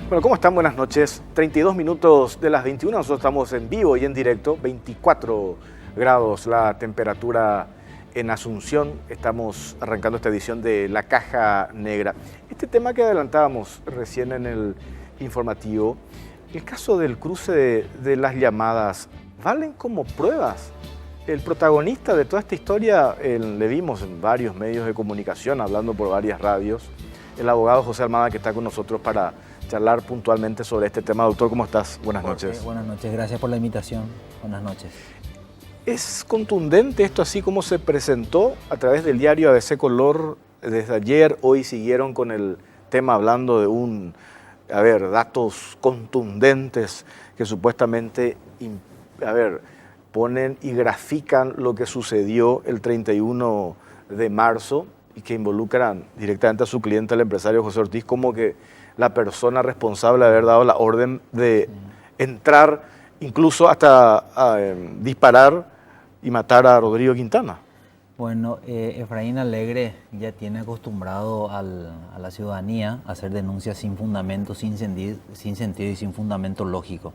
Bueno, ¿cómo están? Buenas noches. 32 minutos de las 21, nosotros estamos en vivo y en directo, 24 grados la temperatura en Asunción. Estamos arrancando esta edición de La Caja Negra. Este tema que adelantábamos recién en el informativo, el caso del cruce de las llamadas, ¿valen como pruebas? El protagonista de toda esta historia, le vimos en varios medios de comunicación, hablando por varias radios, el abogado José Almada, que está con nosotros para charlar puntualmente sobre este tema. Doctor, ¿cómo estás? Buenas noches. Buenas noches, gracias por la invitación. Buenas noches. ¿Es contundente esto así como se presentó a través del diario ABC Color desde ayer? Hoy siguieron con el tema hablando de datos contundentes que supuestamente, ponen y grafican lo que sucedió el 31 de marzo y que involucran directamente a su cliente, el empresario José Ortiz, como que la persona responsable de haber dado la orden de entrar, incluso hasta disparar y matar a Rodrigo Quintana. Bueno, Efraín Alegre ya tiene acostumbrado a la ciudadanía a hacer denuncias sin fundamento, sin sentido y sin fundamento lógico.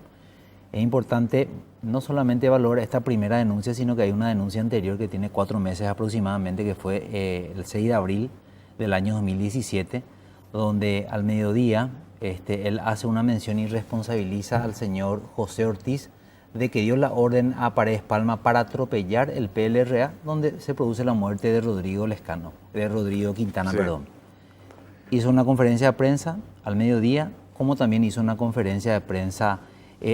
Es importante no solamente valorar esta primera denuncia, sino que hay una denuncia anterior que tiene 4 meses aproximadamente, que fue el 6 de abril del año 2017, donde al mediodía él hace una mención y responsabiliza al señor José Ortiz de que dio la orden a Paredes Palma para atropellar el PLRA, donde se produce la muerte de Rodrigo Quintana. Sí. Hizo una conferencia de prensa al mediodía, como también hizo una conferencia de prensa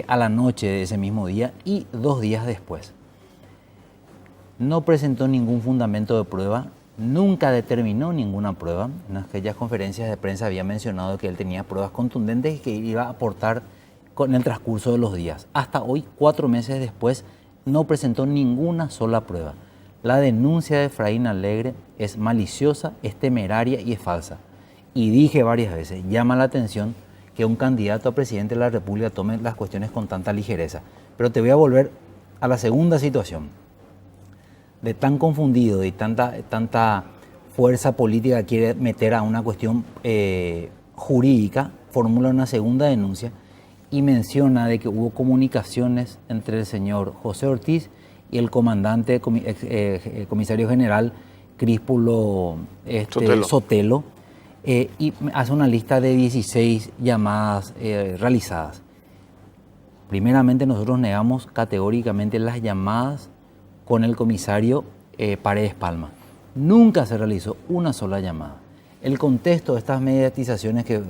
a la noche de ese mismo día y 2 días después. No presentó ningún fundamento de prueba, nunca determinó ninguna prueba. En aquellas conferencias de prensa había mencionado que él tenía pruebas contundentes y que iba a aportar en el transcurso de los días. Hasta hoy, 4 meses después, no presentó ninguna sola prueba. La denuncia de Efraín Alegre es maliciosa, es temeraria y es falsa. Y dije varias veces, llama la atención que un candidato a presidente de la República tome las cuestiones con tanta ligereza. Pero te voy a volver a la segunda situación. De tan confundido y tanta fuerza política quiere meter a una cuestión jurídica, formula una segunda denuncia y menciona de que hubo comunicaciones entre el señor José Ortiz y el comandante, comisario general Críspulo Sotelo, y hace una lista de 16 llamadas realizadas. Primeramente, nosotros negamos categóricamente las llamadas con el comisario Paredes Palma. Nunca se realizó una sola llamada. El contexto de estas mediatizaciones que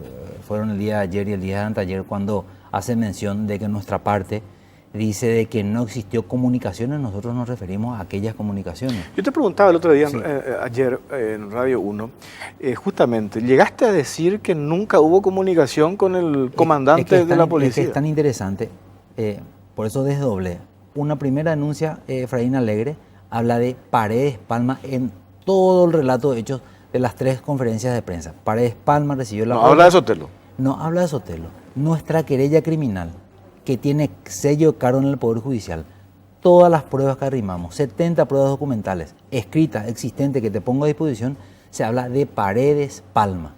fueron el día de ayer y el día de anteayer, cuando hace mención de que nuestra parte dice de que no existió comunicaciones, nosotros nos referimos a aquellas comunicaciones. Yo te preguntaba el otro día, sí, ayer en Radio 1, justamente, ¿llegaste a decir que nunca hubo comunicación con el comandante de la policía? Es que es tan interesante, por eso desdoblé. Una primera denuncia, Efraín Alegre, habla de Paredes Palma en todo el relato de hechos de las 3 conferencias de prensa. Paredes Palma recibió la... No, habla de Sotelo. No, habla de Sotelo. Nuestra querella criminal, que tiene sello caro en el Poder Judicial, todas las pruebas que arrimamos, 70 pruebas documentales, escritas, existentes, que te pongo a disposición, se habla de Paredes Palma.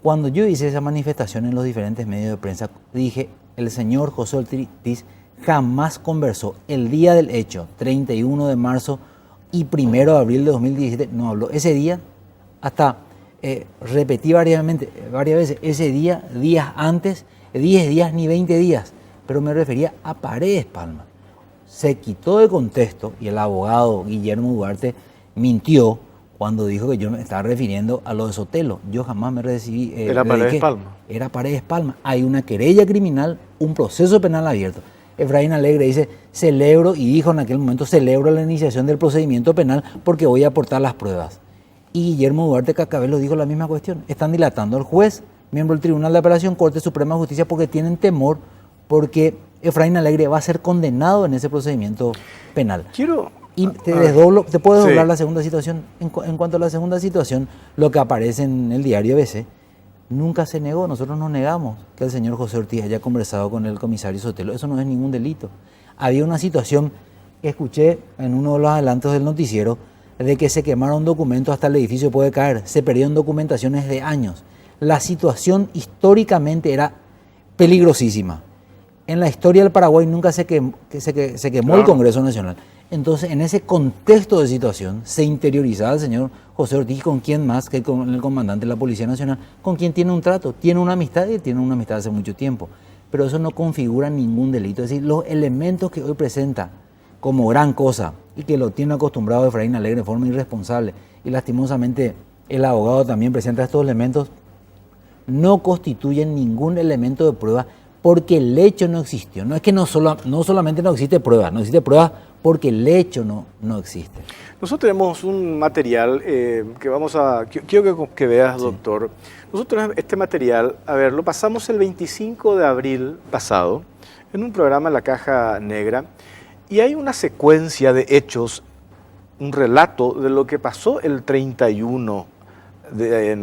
Cuando yo hice esa manifestación en los diferentes medios de prensa, dije, el señor José Ortiz jamás conversó el día del hecho, 31 de marzo y 1 de abril de 2017, no habló. Ese día, hasta repetí varias veces, ese día, días antes, 10 días ni 20 días, pero me refería a Paredes Palma. Se quitó de contexto y el abogado Guillermo Duarte mintió cuando dijo que yo me estaba refiriendo a lo de Sotelo. Yo jamás me recibí... ¿Era Paredes Palma? Era Paredes Palma. Hay una querella criminal, un proceso penal abierto. Efraín Alegre dice, celebro, y dijo en aquel momento, celebro la iniciación del procedimiento penal porque voy a aportar las pruebas. Y Guillermo Duarte Cascabel dijo la misma cuestión. Están dilatando al juez, miembro del Tribunal de Apelación, Corte Suprema de Justicia, porque tienen temor, porque Efraín Alegre va a ser condenado en ese procedimiento penal. Y te puedo desdoblar la segunda situación. En cuanto a la segunda situación, lo que aparece en el diario ABC, nunca se negó, nosotros no negamos que el señor José Ortiz haya conversado con el comisario Sotelo. Eso no es ningún delito. Había una situación, escuché en uno de los adelantos del noticiero, de que se quemaron documentos hasta el edificio puede caer. Se perdieron documentaciones de años. La situación históricamente era peligrosísima. En la historia del Paraguay nunca se quemó el Congreso Nacional. Entonces, en ese contexto de situación, se interiorizaba el señor José Ortiz con quién más que con el comandante de la Policía Nacional, con quien tiene un trato, tiene una amistad y tiene una amistad hace mucho tiempo. Pero eso no configura ningún delito. Es decir, los elementos que hoy presenta como gran cosa y que lo tiene acostumbrado Efraín Alegre de forma irresponsable, y lastimosamente el abogado también presenta estos elementos, no constituyen ningún elemento de prueba porque el hecho no existió. No es que no solamente no existe prueba porque el hecho no existe. Nosotros tenemos un material quiero que veas, doctor. Nosotros este material, lo pasamos el 25 de abril pasado en un programa en la Caja Negra y hay una secuencia de hechos, un relato de lo que pasó el 31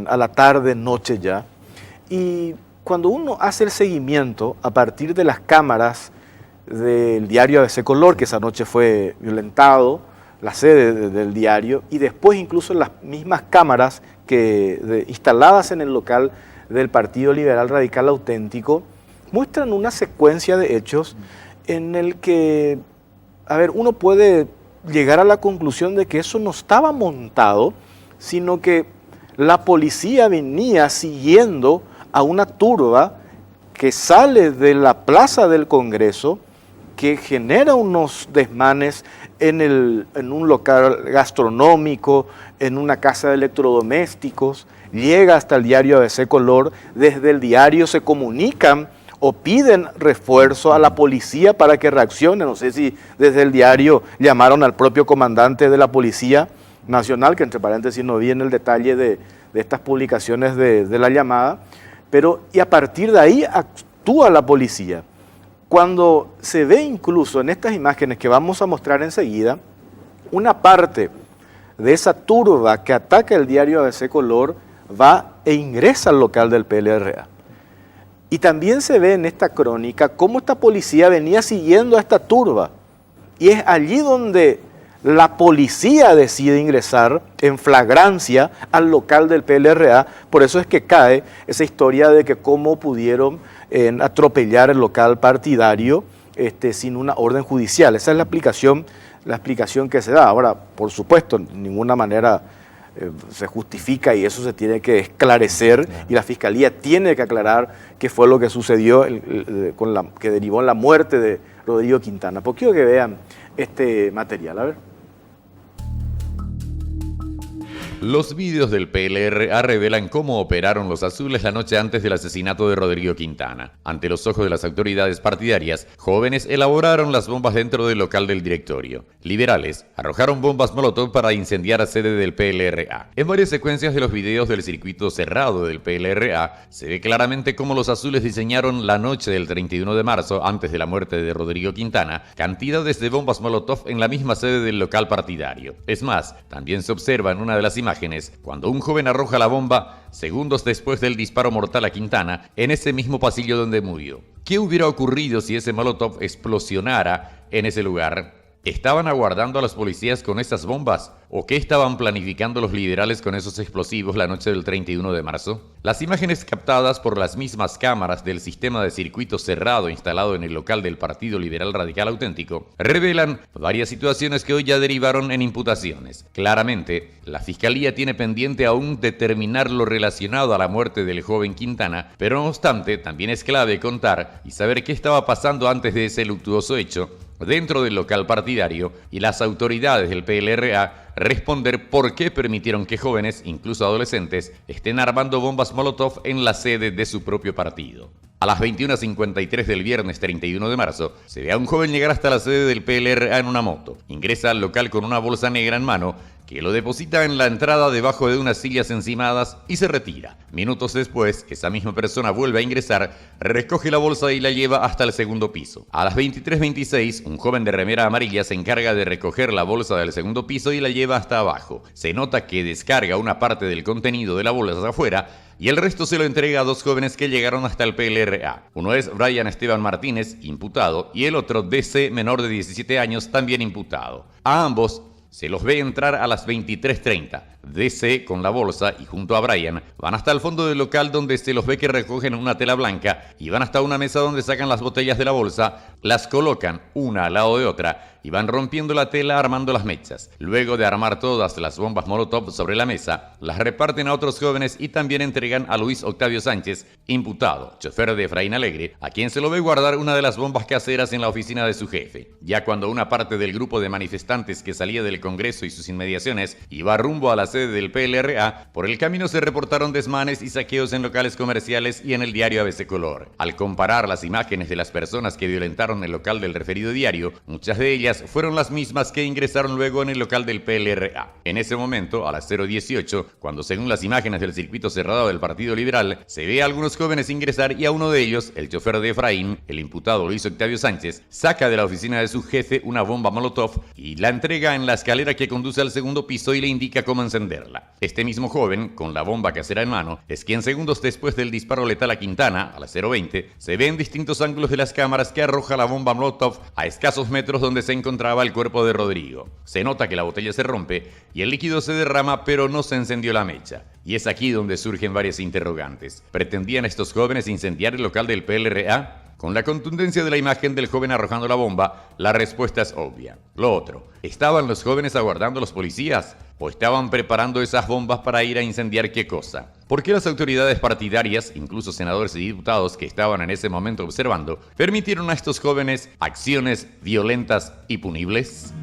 a la tarde, noche ya. Y cuando uno hace el seguimiento a partir de las cámaras del diario ABC Color, que esa noche fue violentado, la sede del diario, y después incluso las mismas cámaras instaladas en el local del Partido Liberal Radical Auténtico, muestran una secuencia de hechos en el que, uno puede llegar a la conclusión de que eso no estaba montado, sino que la policía venía siguiendo a una turba que sale de la plaza del Congreso, que genera unos desmanes en un local gastronómico, en una casa de electrodomésticos, llega hasta el diario ABC Color, desde el diario se comunican o piden refuerzo a la policía para que reaccione. No sé si desde el diario llamaron al propio comandante de la Policía Nacional, que entre paréntesis no vi en el detalle de estas publicaciones de la llamada, y a partir de ahí actúa la policía. Cuando se ve incluso en estas imágenes que vamos a mostrar enseguida, una parte de esa turba que ataca el diario ABC Color va e ingresa al local del PLRA. Y también se ve en esta crónica cómo esta policía venía siguiendo a esta turba. Y es allí donde la policía decide ingresar en flagrancia al local del PLRA. Por eso es que cae esa historia de que cómo pudieron atropellar el local partidario sin una orden judicial. Esa es la explicación que se da. Ahora, por supuesto, de ninguna manera se justifica y eso se tiene que esclarecer, y la Fiscalía tiene que aclarar qué fue lo que sucedió que derivó en la muerte de Rodrigo Quintana. Pues quiero que vean este material, a ver. Los vídeos del PLRA revelan cómo operaron los azules la noche antes del asesinato de Rodrigo Quintana. Ante los ojos de las autoridades partidarias, jóvenes elaboraron las bombas dentro del local del directorio. Liberales arrojaron bombas molotov para incendiar la sede del PLRA. En varias secuencias de los videos del circuito cerrado del PLRA, se ve claramente cómo los azules diseñaron la noche del 31 de marzo, antes de la muerte de Rodrigo Quintana, cantidades de bombas molotov en la misma sede del local partidario. Es más, también se observa en una de las imágenes cuando un joven arroja la bomba segundos después del disparo mortal a Quintana en ese mismo pasillo donde murió. ¿Qué hubiera ocurrido si ese molotov explosionara en ese lugar? ¿Estaban aguardando a los policías con esas bombas? ¿O qué estaban planificando los liberales con esos explosivos la noche del 31 de marzo? Las imágenes captadas por las mismas cámaras del sistema de circuito cerrado instalado en el local del Partido Liberal Radical Auténtico revelan varias situaciones que hoy ya derivaron en imputaciones. Claramente, la Fiscalía tiene pendiente aún determinar lo relacionado a la muerte del joven Quintana, pero no obstante, también es clave contar y saber qué estaba pasando antes de ese luctuoso hecho dentro del local partidario, y las autoridades del PLRA responder por qué permitieron que jóvenes, incluso adolescentes, estén armando bombas molotov en la sede de su propio partido. A las 21:53 del viernes 31 de marzo, se ve a un joven llegar hasta la sede del PLRA en una moto. Ingresa al local con una bolsa negra en mano, que lo deposita en la entrada debajo de unas sillas encimadas y se retira. Minutos después, esa misma persona vuelve a ingresar, recoge la bolsa y la lleva hasta el segundo piso. A las 23:26, un joven de remera amarilla se encarga de recoger la bolsa del segundo piso y la lleva hasta abajo. Se nota que descarga una parte del contenido de la bolsa afuera y el resto se lo entrega a dos jóvenes que llegaron hasta el PLRA. Uno es Brian Esteban Martínez, imputado, y el otro DC, menor de 17 años, también imputado. A ambos se los ve entrar a las 23:30. DC con la bolsa y junto a Brian van hasta el fondo del local donde se los ve que recogen una tela blanca y van hasta una mesa donde sacan las botellas de la bolsa, las colocan una al lado de otra y van rompiendo la tela armando las mechas. Luego de armar todas las bombas Molotov sobre la mesa, las reparten a otros jóvenes y también entregan a Luis Octavio Sánchez, imputado, chofer de Efraín Alegre, a quien se lo ve guardar una de las bombas caseras en la oficina de su jefe. Ya cuando una parte del grupo de manifestantes que salía del Congreso y sus inmediaciones iba rumbo a la sede del PLRA, por el camino se reportaron desmanes y saqueos en locales comerciales y en el diario ABC Color. Al comparar las imágenes de las personas que violentaron el local del referido diario, muchas de ellas fueron las mismas que ingresaron luego en el local del PLRA. En ese momento, a las 0:18, cuando según las imágenes del circuito cerrado del Partido Liberal, se ve a algunos jóvenes ingresar y a uno de ellos, el chofer de Efraín, el imputado Luis Octavio Sánchez, saca de la oficina de su jefe una bomba Molotov y la entrega en la escalera que conduce al segundo piso y le indica cómo encenderla. Este mismo joven, con la bomba casera en mano, es quien segundos después del disparo letal a Quintana, a las 0:20, se ve en distintos ángulos de las cámaras que arroja la bomba Molotov a escasos metros donde se encontraba el cuerpo de Rodrigo. Se nota que la botella se rompe y el líquido se derrama, pero no se encendió la mecha. Y es aquí donde surgen varias interrogantes. ¿Pretendían estos jóvenes incendiar el local del PLRA? Con la contundencia de la imagen del joven arrojando la bomba, la respuesta es obvia. Lo otro, ¿estaban los jóvenes aguardando a los policías? ¿O estaban preparando esas bombas para ir a incendiar qué cosa? ¿Por qué las autoridades partidarias, incluso senadores y diputados que estaban en ese momento observando, permitieron a estos jóvenes acciones violentas y punibles?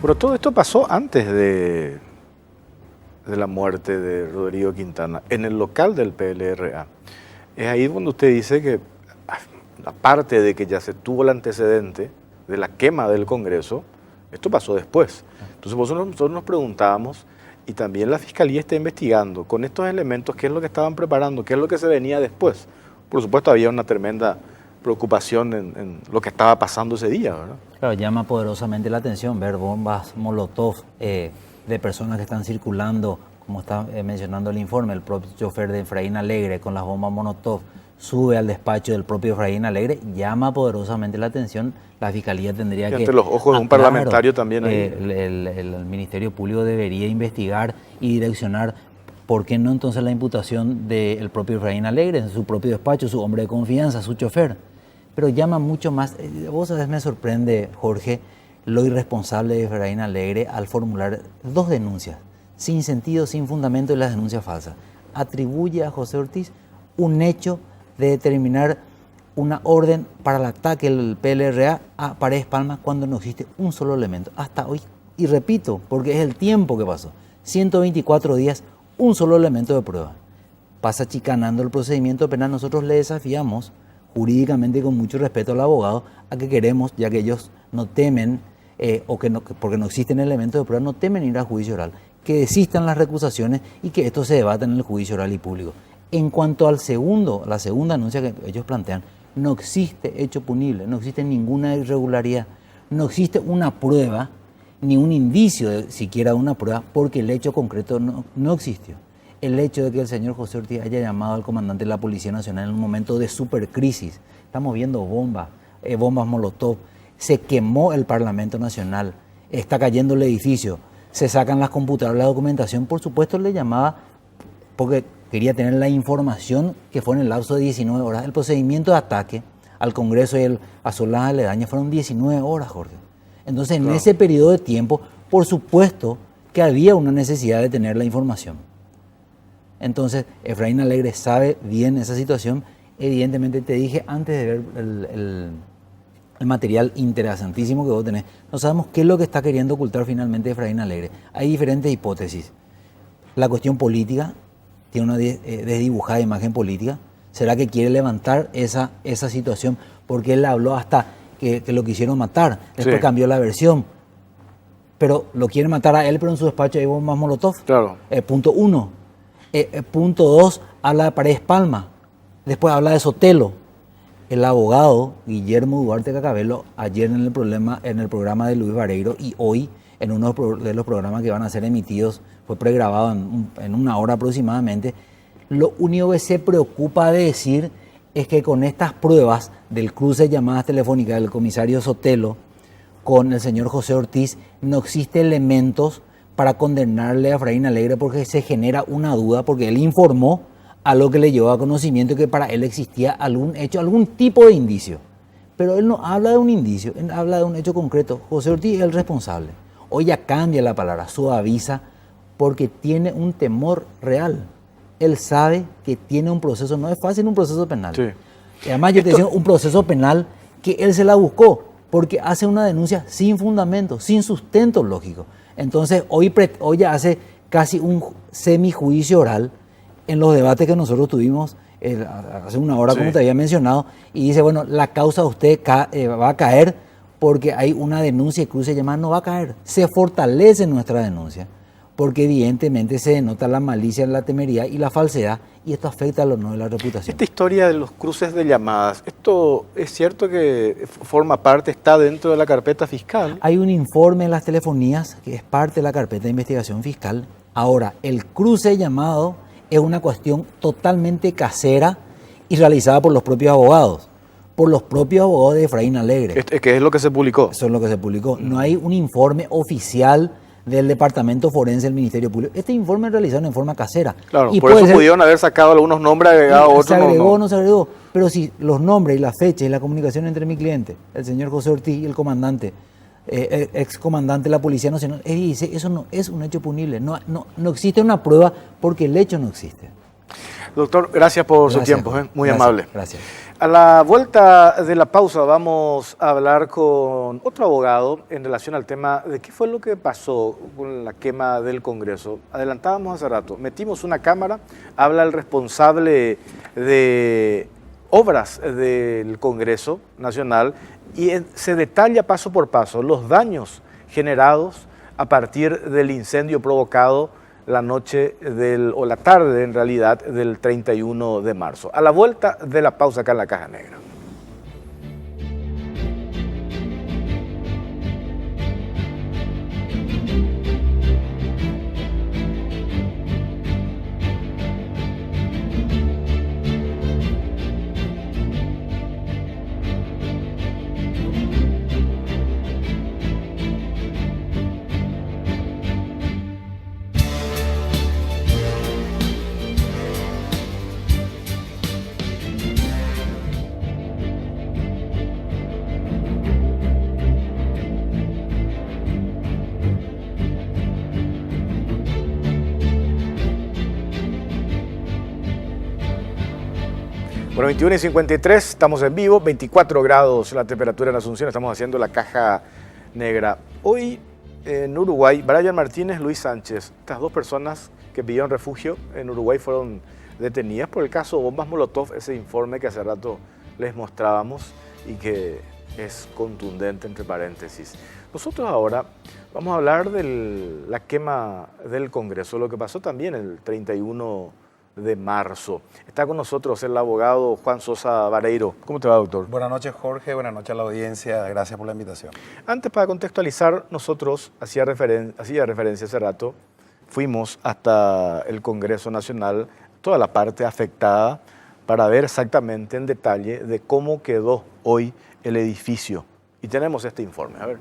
Pero todo esto pasó antes de la muerte de Rodrigo Quintana, en el local del PLRA. Es ahí donde usted dice que, aparte de que ya se tuvo el antecedente de la quema del Congreso, esto pasó después. Entonces nosotros nos preguntábamos, y también la Fiscalía está investigando, con estos elementos, qué es lo que estaban preparando, qué es lo que se venía después. Por supuesto, había una tremenda preocupación en lo que estaba pasando ese día, ¿verdad? Claro, llama poderosamente la atención ver bombas Molotov de personas que están circulando, como está mencionando el informe, el propio chofer de Efraín Alegre con las bombas Molotov sube al despacho del propio Efraín Alegre, llama poderosamente la atención. La Fiscalía tendría que... Ante los ojos de un parlamentario también ahí. El Ministerio Público debería investigar y direccionar. ¿Por qué no entonces la imputación del propio Efraín Alegre en su propio despacho, su hombre de confianza, su chofer? Pero llama mucho más. Vos sabés, me sorprende, Jorge, lo irresponsable de Efraín Alegre al formular 2 denuncias, sin sentido, sin fundamento, y las denuncias falsas. Atribuye a José Ortiz un hecho de determinar una orden para el ataque del PLRA a Paredes Palma cuando no existe un solo elemento. Hasta hoy, y repito, porque es el tiempo que pasó, 124 días, un solo elemento de prueba. Pasa chicanando el procedimiento penal. Nosotros le desafiamos jurídicamente, con mucho respeto al abogado, a que queremos, ya que ellos no temen, porque no existen elementos de prueba, no temen ir a juicio oral, que desistan las recusaciones y que esto se debata en el juicio oral y público. En cuanto la segunda denuncia que ellos plantean, no existe hecho punible, no existe ninguna irregularidad, no existe una prueba, ni un indicio de siquiera una prueba, porque el hecho concreto no existió. El hecho de que el señor José Ortiz haya llamado al comandante de la Policía Nacional en un momento de supercrisis, estamos viendo bombas Molotov, se quemó el Parlamento Nacional, está cayendo el edificio, se sacan las computadoras, la documentación, por supuesto le llamaba porque quería tener la información que fue en el lapso de 19 horas. El procedimiento de ataque al Congreso y a zonas aledañas fueron 19 horas, Jorge. Entonces, en ese periodo de tiempo, por supuesto que había una necesidad de tener la información. Entonces, Efraín Alegre sabe bien esa situación. Evidentemente, te dije antes de ver el material interesantísimo que vos tenés, no sabemos qué es lo que está queriendo ocultar finalmente Efraín Alegre. Hay diferentes hipótesis. La cuestión política, tiene una desdibujada imagen política. ¿Será que quiere levantar esa situación? Porque él habló hasta que lo quisieron matar. Después cambió la versión. Pero lo quieren matar a él, pero en su despacho hay bombas Molotov. Claro. Punto 1. Punto 2, habla de Paredes Palma. Después habla de Sotelo. El abogado Guillermo Duarte Cacabello, ayer en el programa de Luis Vareiro y hoy en uno de los programas que van a ser emitidos, fue pregrabado en 1 hora aproximadamente, lo único que se preocupa de decir es que con estas pruebas del cruce de llamadas telefónicas del comisario Sotelo con el señor José Ortiz, no existe elementos para condenarle a Efraín Alegre porque se genera una duda, porque él informó a lo que le llevó a conocimiento que para él existía algún hecho, algún tipo de indicio. Pero él no habla de un indicio, él habla de un hecho concreto. José Ortiz es el responsable. Hoy ya cambia la palabra, suaviza, porque tiene un temor real. Él sabe que tiene un proceso, no es fácil un proceso penal. Sí. Y además yo te decía, un proceso penal que él se la buscó, porque hace una denuncia sin fundamento, sin sustento lógico. Entonces hoy ya hace casi un semijuicio oral en los debates que nosotros tuvimos hace una hora, como te había mencionado, y dice, bueno, la causa de usted va a caer porque hay una denuncia y cruce de llamadas, no va a caer. Se fortalece nuestra denuncia, porque evidentemente se denota la malicia, la temeridad y la falsedad, y esto afecta al honor de la reputación. Esta historia de los cruces de llamadas, ¿esto es cierto que forma parte, está dentro de la carpeta fiscal? Hay un informe en las telefonías que es parte de la carpeta de investigación fiscal. Ahora, el cruce de llamado es una cuestión totalmente casera y realizada por los propios abogados. Por los propios abogados de Efraín Alegre. ¿Qué es lo que se publicó? Eso es lo que se publicó. No hay un informe oficial del Departamento Forense del Ministerio Público. Este informe es realizado en forma casera. Claro, y por eso pudieron haber sacado algunos nombres, agregado otros. Se agregó, no se agregó. Pero si los nombres y la fecha y la comunicación entre mi cliente, el señor José Ortiz y el comandante, ex comandante de la Policía Nacional, él dice, eso no es un hecho punible. No existe una prueba porque el hecho no existe. Doctor, gracias por su tiempo, muy amable. Gracias. A la vuelta de la pausa vamos a hablar con otro abogado en relación al tema de qué fue lo que pasó con la quema del Congreso. Adelantábamos hace rato, metimos una cámara, habla el responsable de obras del Congreso Nacional y se detalla paso por paso los daños generados a partir del incendio provocado la noche o la tarde en realidad del 31 de marzo. A la vuelta de la pausa acá en la Caja Negra. Bueno, 21 y 53, estamos en vivo, 24 grados la temperatura en Asunción, estamos haciendo la Caja Negra. Hoy en Uruguay, Brian Martínez, Luis Sánchez, estas dos personas que pidieron refugio en Uruguay fueron detenidas por el caso Bombas Molotov, ese informe que hace rato les mostrábamos y que es contundente, entre paréntesis. Nosotros ahora vamos a hablar de la quema del Congreso, lo que pasó también el 31 de marzo. Está con nosotros el abogado Juan Sosa Vareiro. ¿Cómo te va, doctor? Buenas noches, Jorge. Buenas noches a la audiencia. Gracias por la invitación. Antes, para contextualizar, nosotros, hacía referencia hace rato, fuimos hasta el Congreso Nacional, toda la parte afectada, para ver exactamente en detalle de cómo quedó hoy el edificio. Y tenemos este informe. A ver.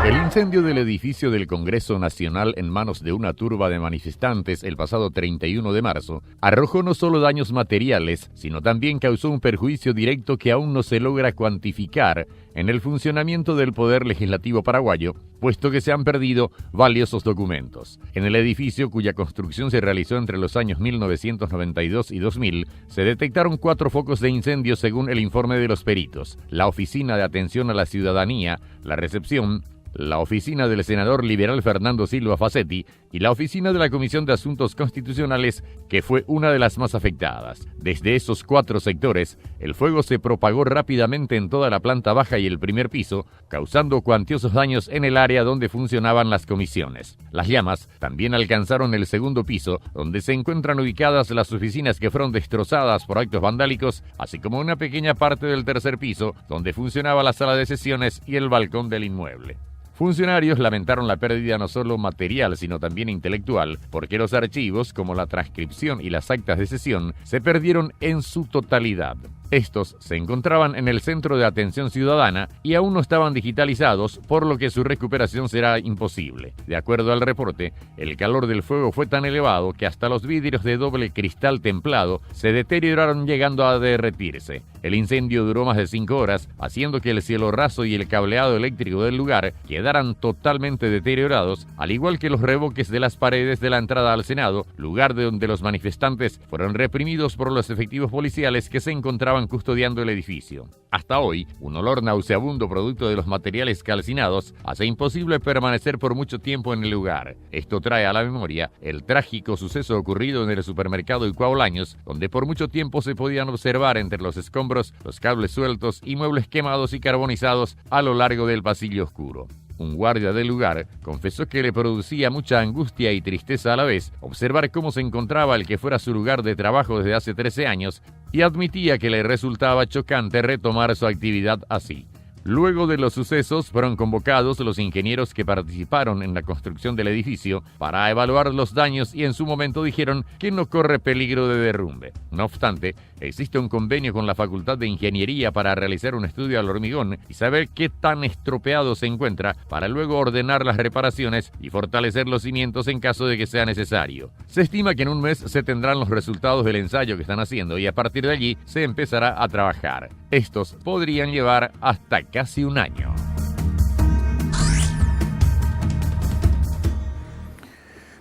El incendio del edificio del Congreso Nacional en manos de una turba de manifestantes el pasado 31 de marzo arrojó no solo daños materiales, sino también causó un perjuicio directo que aún no se logra cuantificar en el funcionamiento del Poder Legislativo paraguayo, puesto que se han perdido valiosos documentos. En el edificio, cuya construcción se realizó entre los años 1992 y 2000, se detectaron 4 focos de incendio según el informe de los peritos: la Oficina de Atención a la Ciudadanía, la Recepción, la oficina del senador liberal Fernando Silva Facetti y la oficina de la Comisión de Asuntos Constitucionales, que fue una de las más afectadas. Desde esos 4 sectores, el fuego se propagó rápidamente en toda la planta baja y el primer piso, causando cuantiosos daños en el área donde funcionaban las comisiones. Las llamas también alcanzaron el segundo piso, donde se encuentran ubicadas las oficinas que fueron destrozadas por actos vandálicos, así como una pequeña parte del tercer piso, donde funcionaba la sala de sesiones y el balcón del inmueble. Funcionarios lamentaron la pérdida no solo material, sino también intelectual, porque los archivos, como la transcripción y las actas de sesión, se perdieron en su totalidad. Estos se encontraban en el Centro de Atención Ciudadana y aún no estaban digitalizados, por lo que su recuperación será imposible. De acuerdo al reporte, el calor del fuego fue tan elevado que hasta los vidrios de doble cristal templado se deterioraron llegando a derretirse. El incendio duró más de 5 horas, haciendo que el cielo raso y el cableado eléctrico del lugar quedaran totalmente deteriorados, al igual que los revoques de las paredes de la entrada al Senado, lugar de donde los manifestantes fueron reprimidos por los efectivos policiales que se encontraban custodiando el edificio. Hasta hoy, un olor nauseabundo producto de los materiales calcinados hace imposible permanecer por mucho tiempo en el lugar. Esto trae a la memoria el trágico suceso ocurrido en el supermercado Icuaulaños, donde por mucho tiempo se podían observar entre los escombros los cables sueltos y muebles quemados y carbonizados a lo largo del pasillo oscuro. Un guardia del lugar confesó que le producía mucha angustia y tristeza a la vez observar cómo se encontraba el que fuera su lugar de trabajo desde hace 13 años y admitía que le resultaba chocante retomar su actividad así. Luego de los sucesos fueron convocados los ingenieros que participaron en la construcción del edificio para evaluar los daños y en su momento dijeron que no corre peligro de derrumbe. No obstante, existe un convenio con la Facultad de Ingeniería para realizar un estudio al hormigón y saber qué tan estropeado se encuentra para luego ordenar las reparaciones y fortalecer los cimientos en caso de que sea necesario. Se estima que en un mes se tendrán los resultados del ensayo que están haciendo y a partir de allí se empezará a trabajar. Estos podrían llevar hasta casi un año.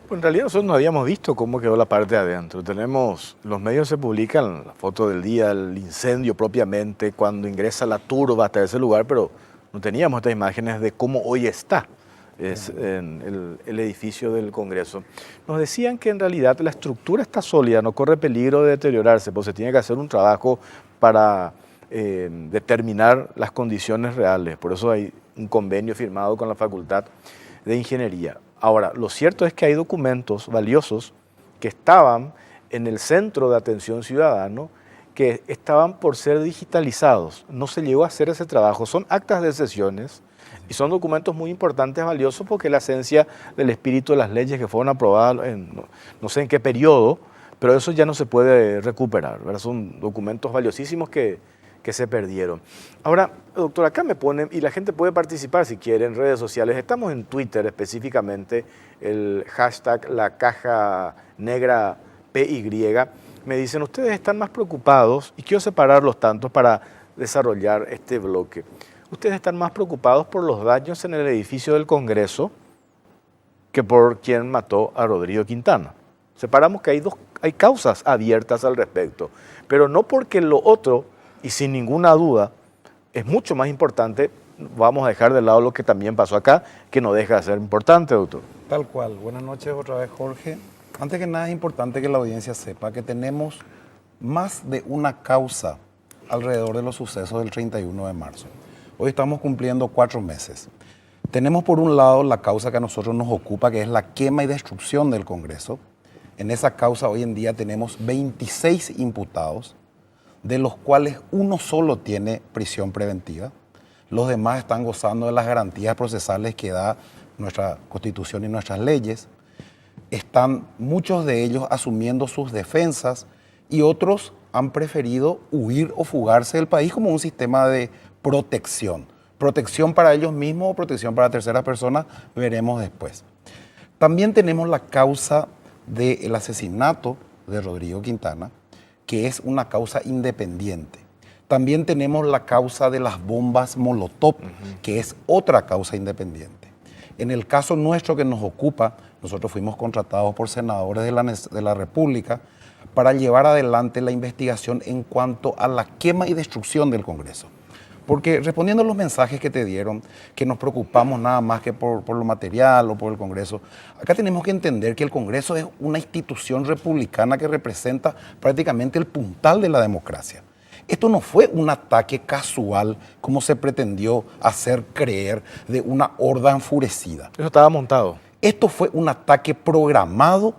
Pues en realidad nosotros no habíamos visto cómo quedó la parte de adentro. Los medios se publican la foto del día, el incendio propiamente, cuando ingresa la turba hasta ese lugar, pero no teníamos estas imágenes de cómo hoy está en el edificio del Congreso. Nos decían que en realidad la estructura está sólida, no corre peligro de deteriorarse, pues se tiene que hacer un trabajo para determinar las condiciones reales. Por eso hay un convenio firmado con la Facultad de Ingeniería. Ahora, lo cierto es que hay documentos valiosos que estaban en el Centro de Atención Ciudadano que estaban por ser digitalizados. No se llegó a hacer ese trabajo. Son actas de sesiones y son documentos muy importantes, valiosos, porque es la esencia del espíritu de las leyes que fueron aprobadas no sé en qué periodo, pero eso ya no se puede recuperar, ¿verdad? Son documentos valiosísimos que se perdieron. Ahora, doctor, acá me ponen, y la gente puede participar si quiere en redes sociales, estamos en Twitter específicamente, el hashtag La Caja Negra PY, me dicen, ustedes están más preocupados, y quiero separarlos tanto para desarrollar este bloque, ustedes están más preocupados por los daños en el edificio del Congreso que por quien mató a Rodrigo Quintana. Separamos que hay causas abiertas al respecto, pero no porque lo otro, y sin ninguna duda, es mucho más importante, vamos a dejar de lado lo que también pasó acá, que no deja de ser importante, doctor. Tal cual. Buenas noches otra vez, Jorge. Antes que nada es importante que la audiencia sepa que tenemos más de una causa alrededor de los sucesos del 31 de marzo. Hoy estamos cumpliendo 4 meses. Tenemos por un lado la causa que a nosotros nos ocupa, que es la quema y destrucción del Congreso. En esa causa hoy en día tenemos 26 imputados, de los cuales uno solo tiene prisión preventiva. Los demás están gozando de las garantías procesales que da nuestra Constitución y nuestras leyes. Están muchos de ellos asumiendo sus defensas y otros han preferido huir o fugarse del país como un sistema de protección. Protección para ellos mismos o protección para terceras personas, veremos después. También tenemos la causa del asesinato de Rodrigo Quintana, que es una causa independiente. También tenemos la causa de las bombas Molotov, que es otra causa independiente. En el caso nuestro que nos ocupa, nosotros fuimos contratados por senadores de la República para llevar adelante la investigación en cuanto a la quema y destrucción del Congreso. Porque respondiendo a los mensajes que te dieron, que nos preocupamos nada más que por lo material o por el Congreso, acá tenemos que entender que el Congreso es una institución republicana que representa prácticamente el puntal de la democracia. Esto no fue un ataque casual, como se pretendió hacer creer, de una horda enfurecida. Eso estaba montado. Esto fue un ataque programado,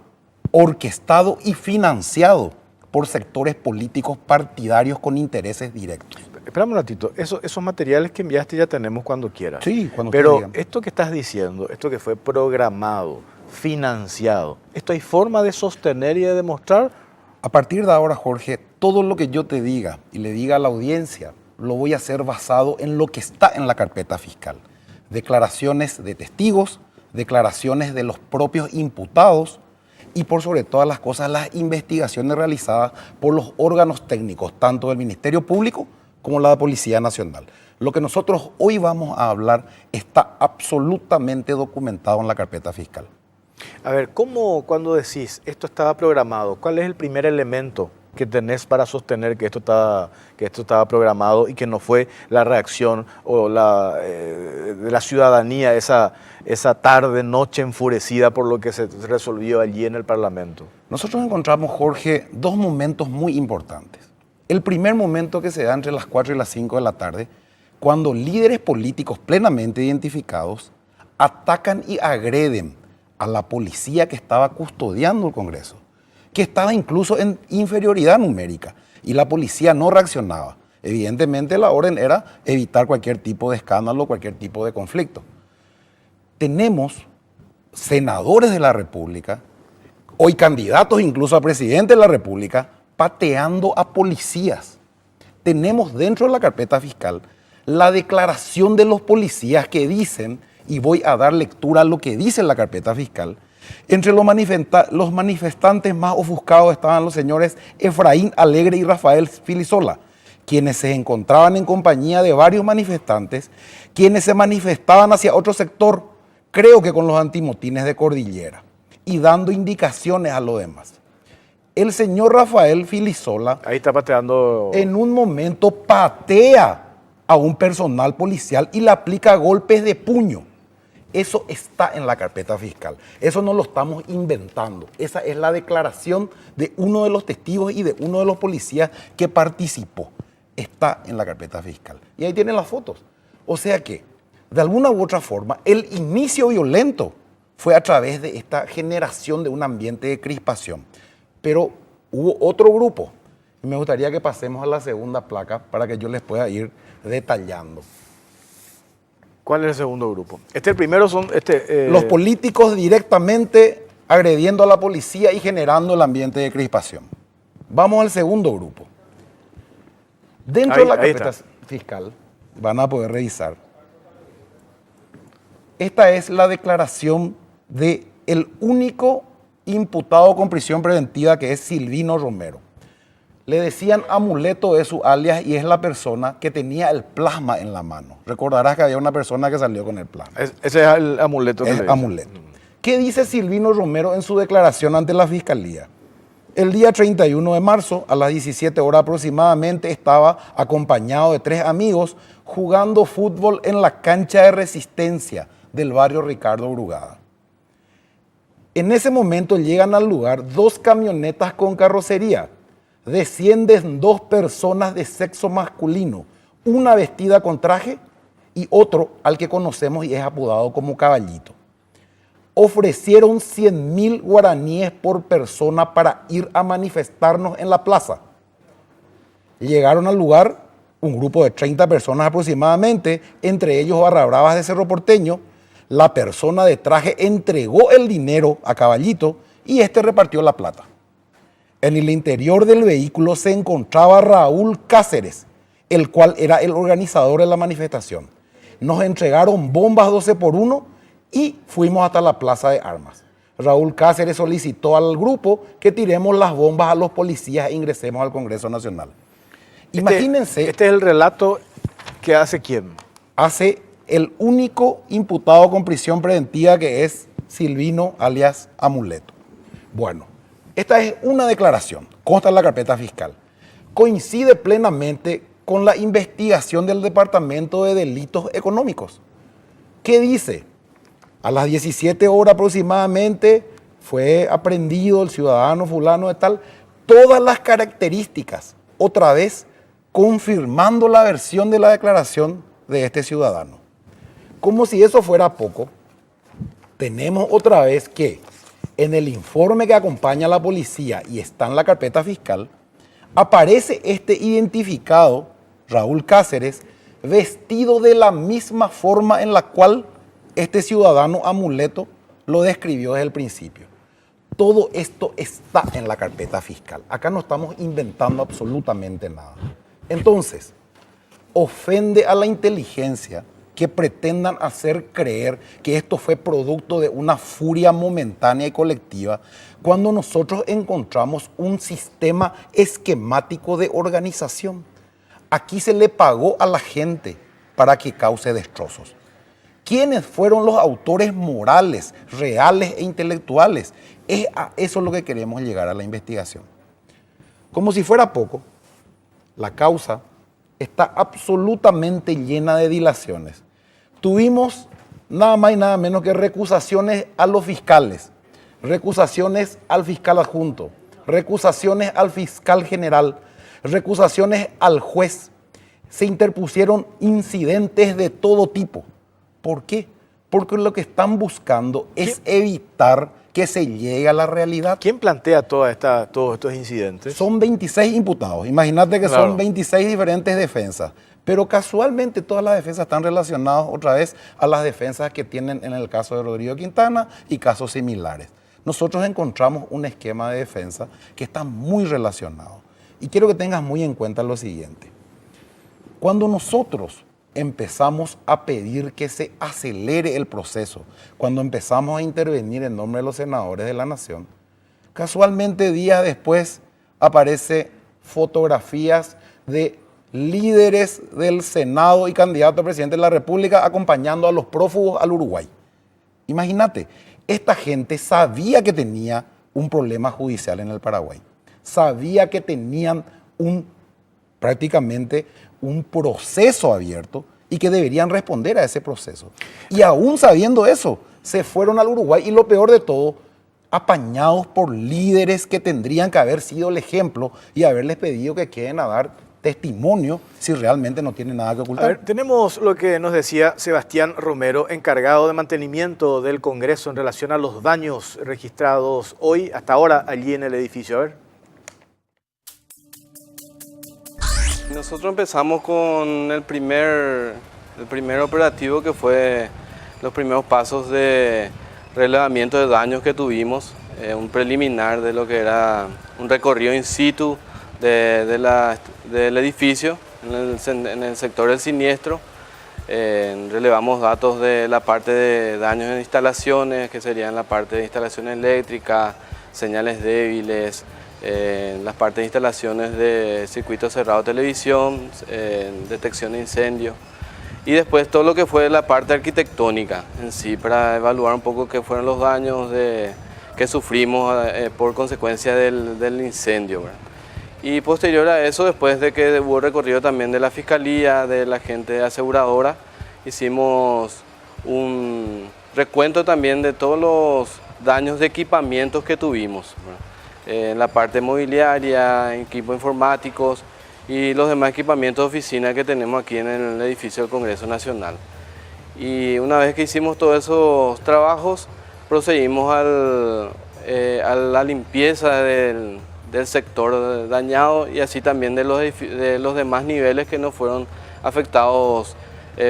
orquestado y financiado por sectores políticos partidarios con intereses directos. espérame un ratito. Esos materiales que enviaste ya tenemos cuando quieras. Sí, cuando Pero ustedes digan. esto que estás diciendo, esto que fue programado, financiado, ¿esto hay forma de sostener y de demostrar? A partir de ahora, Jorge, todo lo que yo te diga y le diga a la audiencia, lo voy a hacer basado en lo que está en la carpeta fiscal. Declaraciones de testigos, declaraciones de los propios imputados y por sobre todas las cosas las investigaciones realizadas por los órganos técnicos, tanto del Ministerio Público como la Policía Nacional. Lo que nosotros hoy vamos a hablar está absolutamente documentado en la carpeta fiscal. A ver, ¿cómo cuando decís esto estaba programado? ¿Cuál es el primer elemento que tenés para sostener que esto estaba programado y que no fue la reacción o de la ciudadanía esa tarde, noche enfurecida por lo que se resolvió allí en el Parlamento? Nosotros encontramos, Jorge, dos momentos muy importantes. El primer momento que se da entre las 4 y las 5 de la tarde, cuando líderes políticos plenamente identificados atacan y agreden a la policía que estaba custodiando el Congreso, que estaba incluso en inferioridad numérica, y la policía no reaccionaba. Evidentemente la orden era evitar cualquier tipo de escándalo, cualquier tipo de conflicto. Tenemos senadores de la República, hoy candidatos incluso a presidente de la República, pateando a policías. Tenemos dentro de la carpeta fiscal la declaración de los policías que dicen, y voy a dar lectura a lo que dice la carpeta fiscal. Entre los manifestantes más ofuscados estaban los señores Efraín Alegre y Rafael Filisola, quienes se encontraban en compañía de varios manifestantes, quienes se manifestaban hacia otro sector, creo que con los antimotines de Cordillera, y dando indicaciones a los demás. El señor Rafael Filisola, Ahí está pateando. en un momento patea a un personal policial y le aplica golpes de puño. Eso está en la carpeta fiscal. Eso no lo estamos inventando. Esa es la declaración de uno de los testigos y de uno de los policías que participó. Está en la carpeta fiscal. Y ahí tienen las fotos. O sea que, de alguna u otra forma, el inicio violento fue a través de esta generación de un ambiente de crispación. Pero hubo otro grupo. Y me gustaría que pasemos a la segunda placa para que yo les pueda ir detallando. ¿Cuál es el segundo grupo? El primero son... Los políticos directamente agrediendo a la policía y generando el ambiente de crispación. Vamos al segundo grupo. Dentro de la carpeta fiscal, van a poder revisar. Esta es la declaración del único imputado con prisión preventiva, que es Silvino Romero. Le decían Amuleto de su alias y es la persona que tenía el plasma en la mano. Recordarás que había una persona que salió con el plasma. Ese es el amuleto. Es Amuleto. ¿Qué dice Silvino Romero en su declaración ante la Fiscalía? El día 31 de marzo, a las 17 horas aproximadamente, estaba acompañado de 3 amigos jugando fútbol en la cancha de Resistencia del barrio Ricardo Brugada. En ese momento llegan al lugar 2 camionetas con carrocería. Descienden 2 personas de sexo masculino, una vestida con traje y otro al que conocemos y es apodado como Caballito. Ofrecieron 100.000 guaraníes por persona para ir a manifestarnos en la plaza. Llegaron al lugar un grupo de 30 personas aproximadamente, entre ellos barra bravas de Cerro Porteño. La persona de traje entregó el dinero a Caballito y este repartió la plata. En el interior del vehículo se encontraba Raúl Cáceres, el cual era el organizador de la manifestación. Nos entregaron bombas 12x1 y fuimos hasta la plaza de armas. Raúl Cáceres solicitó al grupo que tiremos las bombas a los policías e ingresemos al Congreso Nacional. Imagínense. Este es el relato que hace quién. Hace el único imputado con prisión preventiva, que es Silvino alias Amuleto. Bueno. Esta es una declaración, consta en la carpeta fiscal. Coincide plenamente con la investigación del Departamento de Delitos Económicos. ¿Qué dice? A las 17 horas aproximadamente fue aprehendido el ciudadano fulano de tal, todas las características, otra vez confirmando la versión de la declaración de este ciudadano. Como si eso fuera poco, tenemos otra vez que en el informe que acompaña a la policía y está en la carpeta fiscal, aparece este identificado Raúl Cáceres, vestido de la misma forma en la cual este ciudadano amuleto lo describió desde el principio. Todo esto está en la carpeta fiscal. Acá no estamos inventando absolutamente nada. Entonces, ofende a la inteligencia que pretendan hacer creer que esto fue producto de una furia momentánea y colectiva, cuando nosotros encontramos un sistema esquemático de organización. Aquí se le pagó a la gente para que cause destrozos. ¿Quiénes fueron los autores morales, reales e intelectuales? Es a eso lo que queremos llegar a la investigación. Como si fuera poco, la causa está absolutamente llena de dilaciones. Tuvimos nada más y nada menos que recusaciones a los fiscales, recusaciones al fiscal adjunto, recusaciones al fiscal general, recusaciones al juez. Se interpusieron incidentes de todo tipo. ¿Por qué? Porque lo que están buscando es evitar que se llegue a la realidad. ¿Quién plantea todos estos incidentes? Son 26 imputados. Imagínate que Claro. son 26 diferentes defensas. Pero casualmente todas las defensas están relacionadas otra vez a las defensas que tienen en el caso de Rodrigo Quintana y casos similares. Nosotros encontramos un esquema de defensa que está muy relacionado. Y quiero que tengas muy en cuenta lo siguiente. Cuando nosotros empezamos a pedir que se acelere el proceso, cuando empezamos a intervenir en nombre de los senadores de la Nación, casualmente días después aparece fotografías de líderes del Senado y candidatos a presidente de la República acompañando a los prófugos al Uruguay. Imagínate, esta gente sabía que tenía un problema judicial en el Paraguay, sabía que tenían prácticamente un proceso abierto y que deberían responder a ese proceso. Y aún sabiendo eso, se fueron al Uruguay y lo peor de todo, apañados por líderes que tendrían que haber sido el ejemplo y haberles pedido que queden a dar testimonio si realmente no tienen nada que ocultar. A ver, tenemos lo que nos decía Sebastián Romero, encargado de mantenimiento del Congreso en relación a los daños registrados hoy, hasta ahora, allí en el edificio. A ver. Nosotros empezamos con el primer operativo, que fue los primeros pasos de relevamiento de daños que tuvimos, un preliminar de lo que era un recorrido in situ del edificio en el sector del siniestro. Relevamos datos de la parte de daños en instalaciones, que serían la parte de instalaciones eléctricas, señales débiles, las partes de instalaciones de circuito cerrado de televisión, detección de incendio, y después todo lo que fue la parte arquitectónica en sí, para evaluar un poco qué fueron los daños que sufrimos por consecuencia del incendio, ¿verdad? Y posterior a eso, después de que hubo recorrido también de la Fiscalía, de la gente aseguradora, hicimos un recuento también de todos los daños de equipamientos que tuvimos, ¿verdad? En la parte mobiliaria, equipos informáticos y los demás equipamientos de oficina que tenemos aquí en el edificio del Congreso Nacional. Y una vez que hicimos todos esos trabajos, procedimos a la limpieza del sector dañado y así también de los demás niveles que no fueron afectados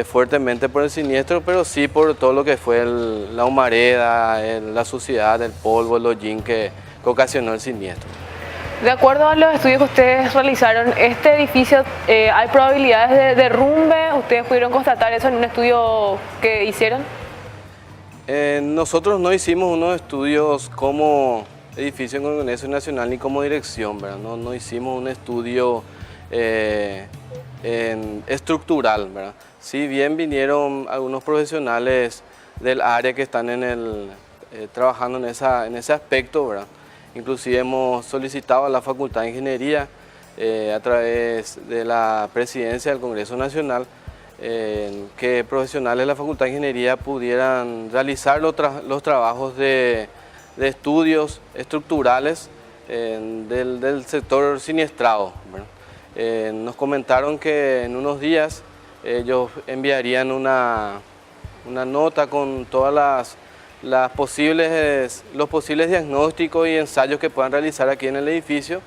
fuertemente por el siniestro, pero sí por todo lo que fue la humareda, la suciedad, el polvo, el hollín que ocasionó el siniestro. De acuerdo a los estudios que ustedes realizaron, ¿este edificio hay probabilidades de derrumbe? ¿Ustedes pudieron constatar eso en un estudio que hicieron? Nosotros no hicimos unos estudios como edificio en Congreso Nacional ni como dirección, ¿verdad? No hicimos un estudio estructural, ¿verdad? Si bien vinieron algunos profesionales del área que están trabajando en ese aspecto, ¿verdad? Inclusive hemos solicitado a la Facultad de Ingeniería a través de la Presidencia del Congreso Nacional que profesionales de la Facultad de Ingeniería pudieran realizar los trabajos de estudios estructurales del sector siniestrado, ¿verdad? Nos comentaron que en unos días ellos enviarían una nota con todas los posibles diagnósticos y ensayos que puedan realizar aquí en el edificio,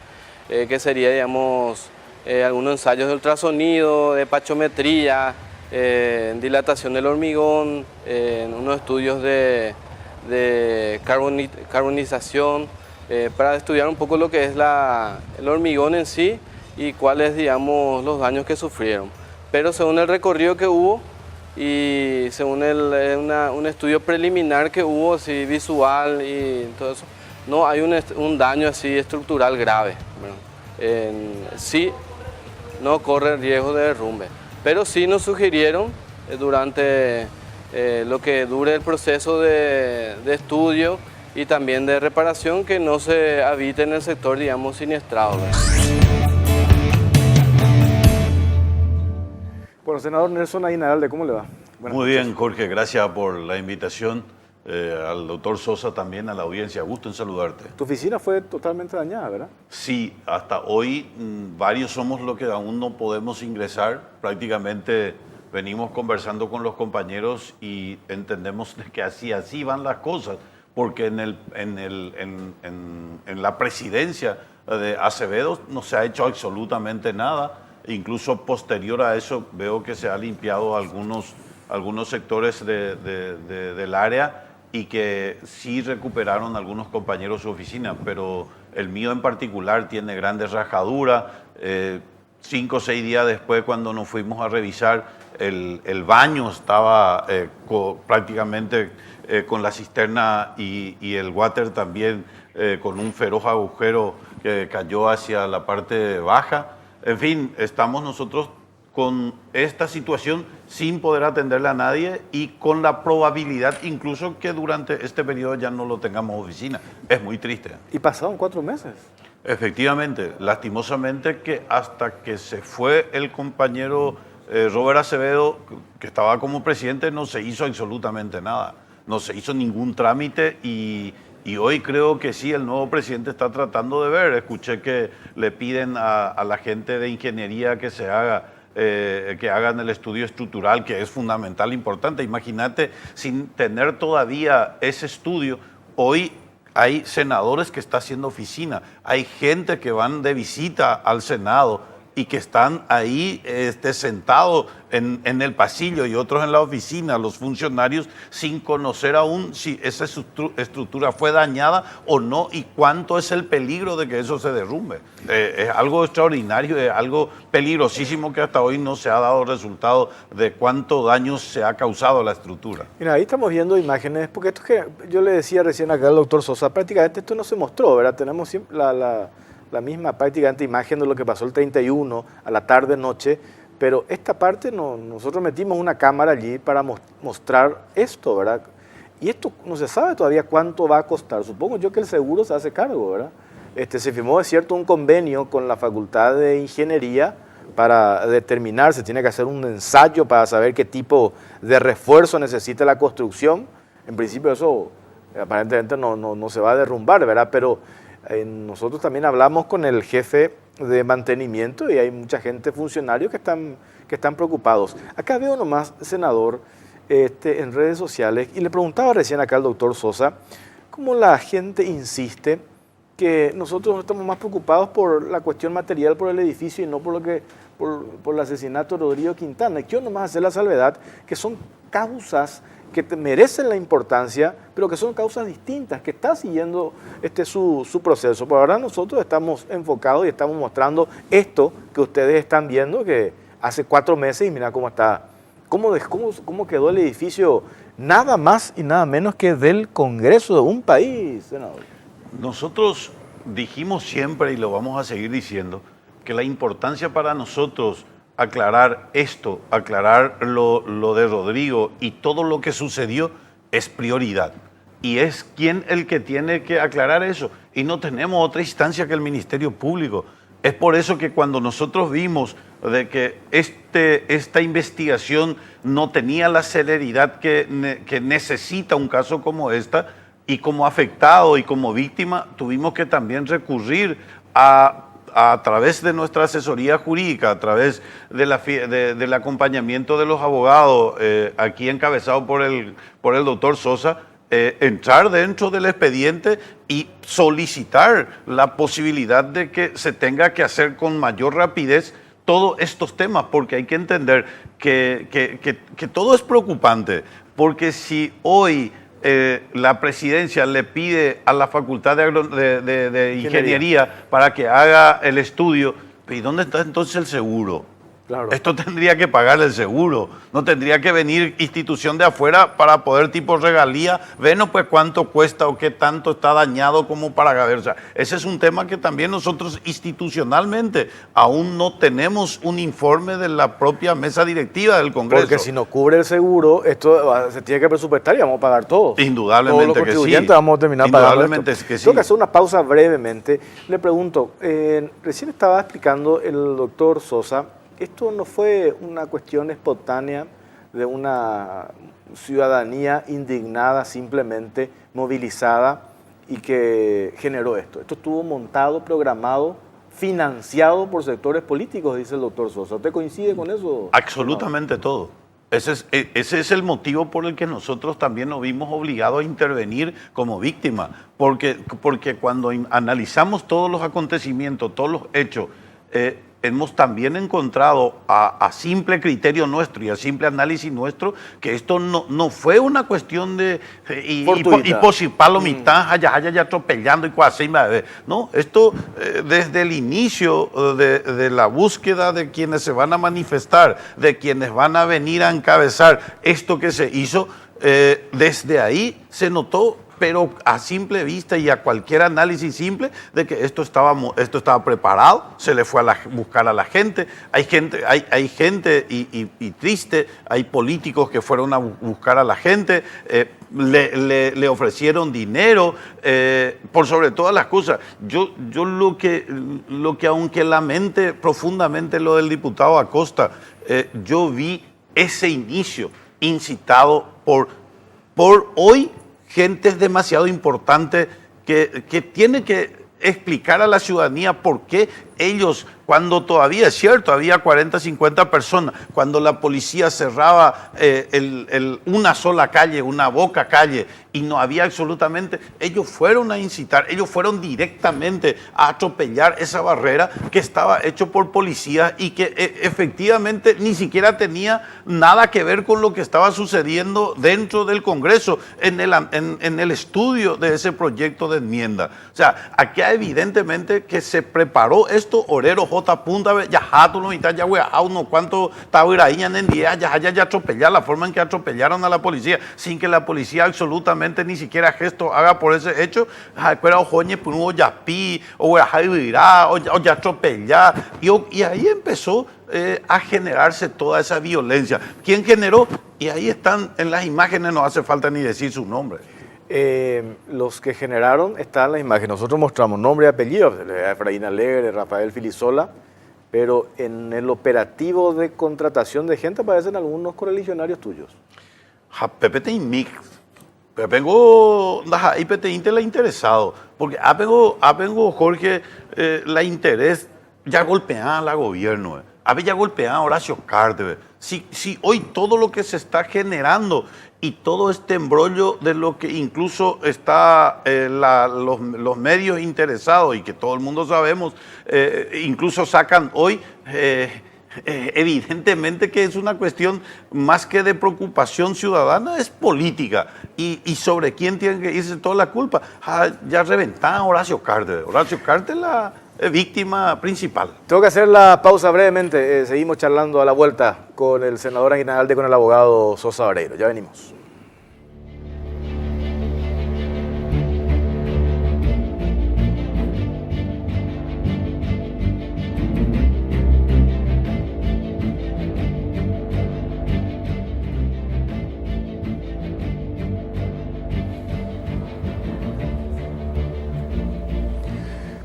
que sería, digamos, algunos ensayos de ultrasonido, de pachometría, dilatación del hormigón, unos estudios de carbonización, para estudiar un poco lo que es el hormigón en sí y cuáles, digamos, los daños que sufrieron. Pero según el recorrido que hubo y según un estudio preliminar que hubo, así, visual y todo eso, no hay un daño así estructural grave. Sí, no corre riesgo de derrumbe, pero sí nos sugirieron durante lo que dure el proceso de estudio y también de reparación que no se habite en el sector, digamos, siniestrado. Bueno, senador Nelson Aguinalde, ¿cómo le va? Buenas Muy noches. bien, Jorge, gracias por la invitación. Al doctor Sosa también, a la audiencia, gusto en saludarte. Tu oficina fue totalmente dañada, ¿verdad? Sí, hasta hoy varios somos los que aún no podemos ingresar. Prácticamente venimos conversando con los compañeros y entendemos que así van las cosas, porque en la presidencia de Acevedo no se ha hecho absolutamente nada. Incluso posterior a eso veo que se ha limpiado algunos sectores del área y que sí recuperaron algunos compañeros su oficina, pero el mío en particular tiene grandes rajaduras. 5 o 6 días después, cuando nos fuimos a revisar, el baño estaba prácticamente con la cisterna y el water también con un feroz agujero que cayó hacia la parte baja. En fin, estamos nosotros con esta situación sin poder atenderle a nadie y con la probabilidad incluso que durante este periodo ya no lo tengamos oficina. Es muy triste. Y pasaron 4 meses. Efectivamente, lastimosamente que hasta que se fue el compañero Robert Acevedo, que estaba como presidente, no se hizo absolutamente nada. No se hizo ningún trámite y hoy creo que sí, el nuevo presidente está tratando de ver. Escuché que le piden a la gente de ingeniería que que hagan el estudio estructural, que es fundamental, importante. Imagínate, sin tener todavía ese estudio, hoy hay senadores que están haciendo oficina, hay gente que van de visita al Senado y que están ahí sentados en el pasillo y otros en la oficina, los funcionarios, sin conocer aún si esa estructura fue dañada o no y cuánto es el peligro de que eso se derrumbe. Es algo extraordinario, es algo peligrosísimo que hasta hoy no se ha dado resultado de cuánto daño se ha causado a la estructura. Mira, ahí estamos viendo imágenes, porque esto que yo le decía recién acá al doctor Sosa, prácticamente esto no se mostró, ¿verdad? Tenemos siempre la misma prácticamente imagen de lo que pasó el 31 a la tarde-noche, pero esta parte nosotros metimos una cámara allí para mostrar esto, ¿verdad? Y esto no se sabe todavía cuánto va a costar. Supongo yo que el seguro se hace cargo, ¿verdad? Se firmó, es cierto, un convenio con la Facultad de Ingeniería para determinar, se tiene que hacer un ensayo para saber qué tipo de refuerzo necesita la construcción. En principio eso aparentemente no se va a derrumbar, ¿verdad? Pero nosotros también hablamos con el jefe de mantenimiento y hay mucha gente, funcionarios que están preocupados. Acá veo nomás, senador, en redes sociales, y le preguntaba recién acá al doctor Sosa, cómo la gente insiste que nosotros estamos más preocupados por la cuestión material, por el edificio y no por el asesinato de Rodrigo Quintana. Y quiero nomás hacer la salvedad que son causas que merecen la importancia, pero que son causas distintas, que está siguiendo su proceso. Por ahora nosotros estamos enfocados y estamos mostrando esto que ustedes están viendo, que hace 4 meses y mira cómo está, cómo quedó el edificio, nada más y nada menos que del Congreso de un país, senador. Nosotros dijimos siempre, y lo vamos a seguir diciendo, que la importancia para nosotros aclarar esto, aclarar lo de Rodrigo y todo lo que sucedió es prioridad. Y es quien el que tiene que aclarar eso. Y no tenemos otra instancia que el Ministerio Público. Es por eso que cuando nosotros vimos de que esta investigación no tenía la celeridad que necesita un caso como esta, y como afectado y como víctima, tuvimos que también recurrir a través de nuestra asesoría jurídica, a través del acompañamiento de los abogados, aquí encabezado por el doctor Sosa, entrar dentro del expediente y solicitar la posibilidad de que se tenga que hacer con mayor rapidez todos estos temas, porque hay que entender que todo es preocupante, porque si hoy la presidencia le pide a la Facultad de Ingeniería para que haga el estudio, ¿y dónde está entonces el seguro? Claro. Esto tendría que pagar el seguro, no tendría que venir institución de afuera para poder tipo regalía, bueno pues cuánto cuesta o qué tanto está dañado como para ver. O sea, ese es un tema que también nosotros institucionalmente aún no tenemos un informe de la propia mesa directiva del Congreso. Porque si no cubre el seguro, esto se tiene que presupuestar y vamos a pagar todos. Indudablemente todos los que sí. contribuyentes vamos a terminar pagando Indudablemente esto. que sí. Tengo que hacer una pausa brevemente. Le pregunto, recién estaba explicando el doctor Sosa, esto no fue una cuestión espontánea de una ciudadanía indignada, simplemente movilizada y que generó esto. Esto estuvo montado, programado, financiado por sectores políticos, dice el doctor Sosa. ¿Usted coincide con eso? Absolutamente todo. Ese es el motivo por el que nosotros también nos vimos obligados a intervenir como víctima, porque cuando analizamos todos los acontecimientos, todos los hechos, hemos también encontrado a simple criterio nuestro y a simple análisis nuestro que esto no fue una cuestión de y posipalo mitad, ya atropellando y cosas. No, esto desde el inicio de la búsqueda de quienes se van a manifestar, de quienes van a venir a encabezar esto que se hizo, desde ahí se notó, pero a simple vista y a cualquier análisis simple, de que esto estaba preparado, se le fue a buscar a la gente. Hay gente y triste, hay políticos que fueron a buscar a la gente, le ofrecieron dinero, por sobre todas las cosas. Yo lo que aunque lamente profundamente lo del diputado Acosta, yo vi ese inicio incitado por hoy gente demasiado importante que tiene que explicar a la ciudadanía por qué ellos, cuando todavía es cierto, había 40, 50 personas, cuando la policía cerraba una sola calle, una boca calle, y no había absolutamente, ellos fueron a incitar, ellos fueron directamente a atropellar esa barrera que estaba hecho por policías y que efectivamente ni siquiera tenía nada que ver con lo que estaba sucediendo dentro del Congreso, en el estudio de ese proyecto de enmienda. O sea, aquí evidentemente que se preparó esto, orero J. Punta, ya jato, no mitad, ya uno cuánto tauraíñan en día, ya atropellar, la forma en que atropellaron a la policía, sin que la policía absolutamente ni siquiera gesto haga por ese hecho, o joñe, o ya pi, o ya atropellar, y ahí empezó a generarse toda esa violencia. ¿Quién generó? Y ahí están en las imágenes, no hace falta ni decir su nombre. Los que generaron están en la imagen. Nosotros mostramos nombre y apellido, Efraín Alegre, Rafael Filisola, pero en el operativo de contratación de gente aparecen algunos correligionarios tuyos. Pepe te mix. Pepengo y Pepe te la interesado, porque apengo Jorge la interés ya golpea a la gobierno. Ya golpea a Horacio Cartes. Si hoy todo lo que se está generando y todo este embrollo de lo que incluso está los medios interesados y que todo el mundo sabemos, incluso sacan hoy, evidentemente que es una cuestión más que de preocupación ciudadana, es política. Y sobre quién tiene que irse toda la culpa. Ya reventaba Horacio Cartes. Horacio Cartes la víctima principal. Tengo que hacer la pausa brevemente. Seguimos charlando a la vuelta con el senador Aguinalde, con el abogado Sosa Vareiro. Ya venimos.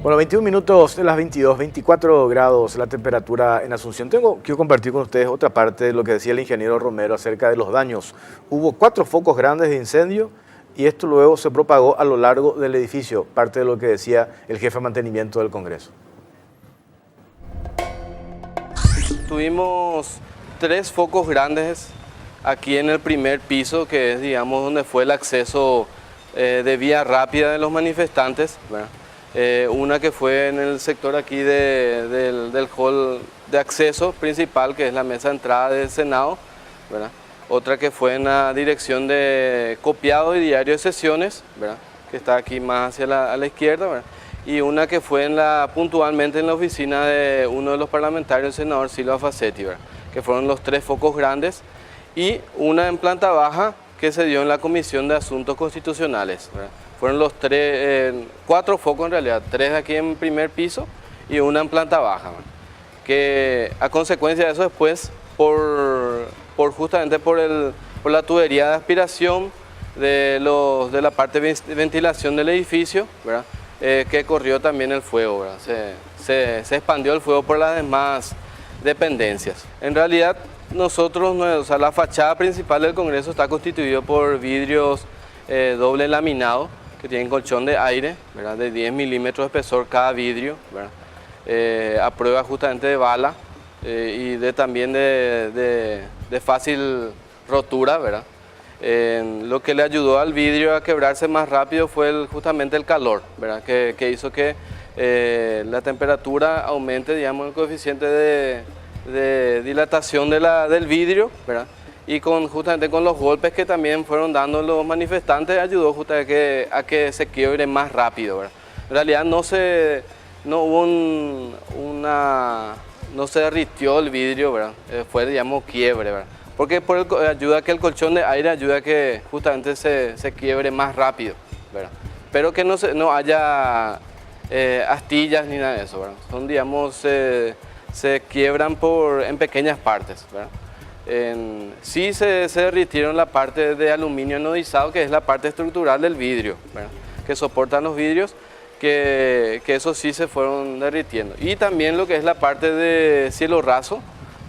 Bueno, 21 minutos de las 22, 24 grados la temperatura en Asunción. Quiero compartir con ustedes otra parte de lo que decía el ingeniero Romero acerca de los daños. Hubo 4 focos grandes de incendio y esto luego se propagó a lo largo del edificio, parte de lo que decía el jefe de mantenimiento del Congreso. Tuvimos 3 focos grandes aquí en el primer piso, que es, digamos, donde fue el acceso de vía rápida de los manifestantes, ¿verdad? Una que fue en el sector aquí del hall de acceso principal, que es la mesa de entrada del Senado, ¿verdad? Otra que fue en la dirección de copiado y diario de sesiones, ¿verdad? Que está aquí más hacia a la izquierda, ¿verdad? Y una que fue puntualmente en la oficina de uno de los parlamentarios, el senador Silva Facetti, ¿verdad? Que fueron los 3 focos grandes, y una en planta baja que se dio en la Comisión de Asuntos Constitucionales, ¿verdad? Fueron los 4 focos en realidad, 3 aquí en primer piso y una en planta baja, ¿verdad? Que a consecuencia de eso después, justamente por la tubería de aspiración de la parte de ventilación del edificio, ¿verdad? Que corrió también el fuego, ¿verdad? Se expandió el fuego por las demás dependencias. En realidad, nosotros, o sea, la fachada principal del Congreso está constituido por vidrios doble laminado, que tienen colchón de aire, ¿verdad? De 10 milímetros de espesor cada vidrio, ¿verdad? A prueba justamente de bala y también de fácil rotura, ¿verdad? Lo que le ayudó al vidrio a quebrarse más rápido fue justamente el calor, ¿verdad? Que hizo que la temperatura aumente, digamos, el coeficiente de dilatación del vidrio, ¿verdad? Y justamente con los golpes que también fueron dando los manifestantes, ayudó justamente a que se quiebre más rápido, ¿verdad? En realidad no se derritió el vidrio, ¿verdad? Fue, digamos, quiebre, ¿verdad? Porque ayuda a que el colchón de aire ayuda a que justamente se quiebre más rápido, ¿verdad? Pero que no haya astillas ni nada de eso, ¿verdad? Son, digamos, se quiebran en pequeñas partes, ¿verdad? Sí se derritieron la parte de aluminio anodizado, que es la parte estructural del vidrio, ¿verdad? Que soportan los vidrios, que eso sí se fueron derritiendo. Y también lo que es la parte de cielo raso,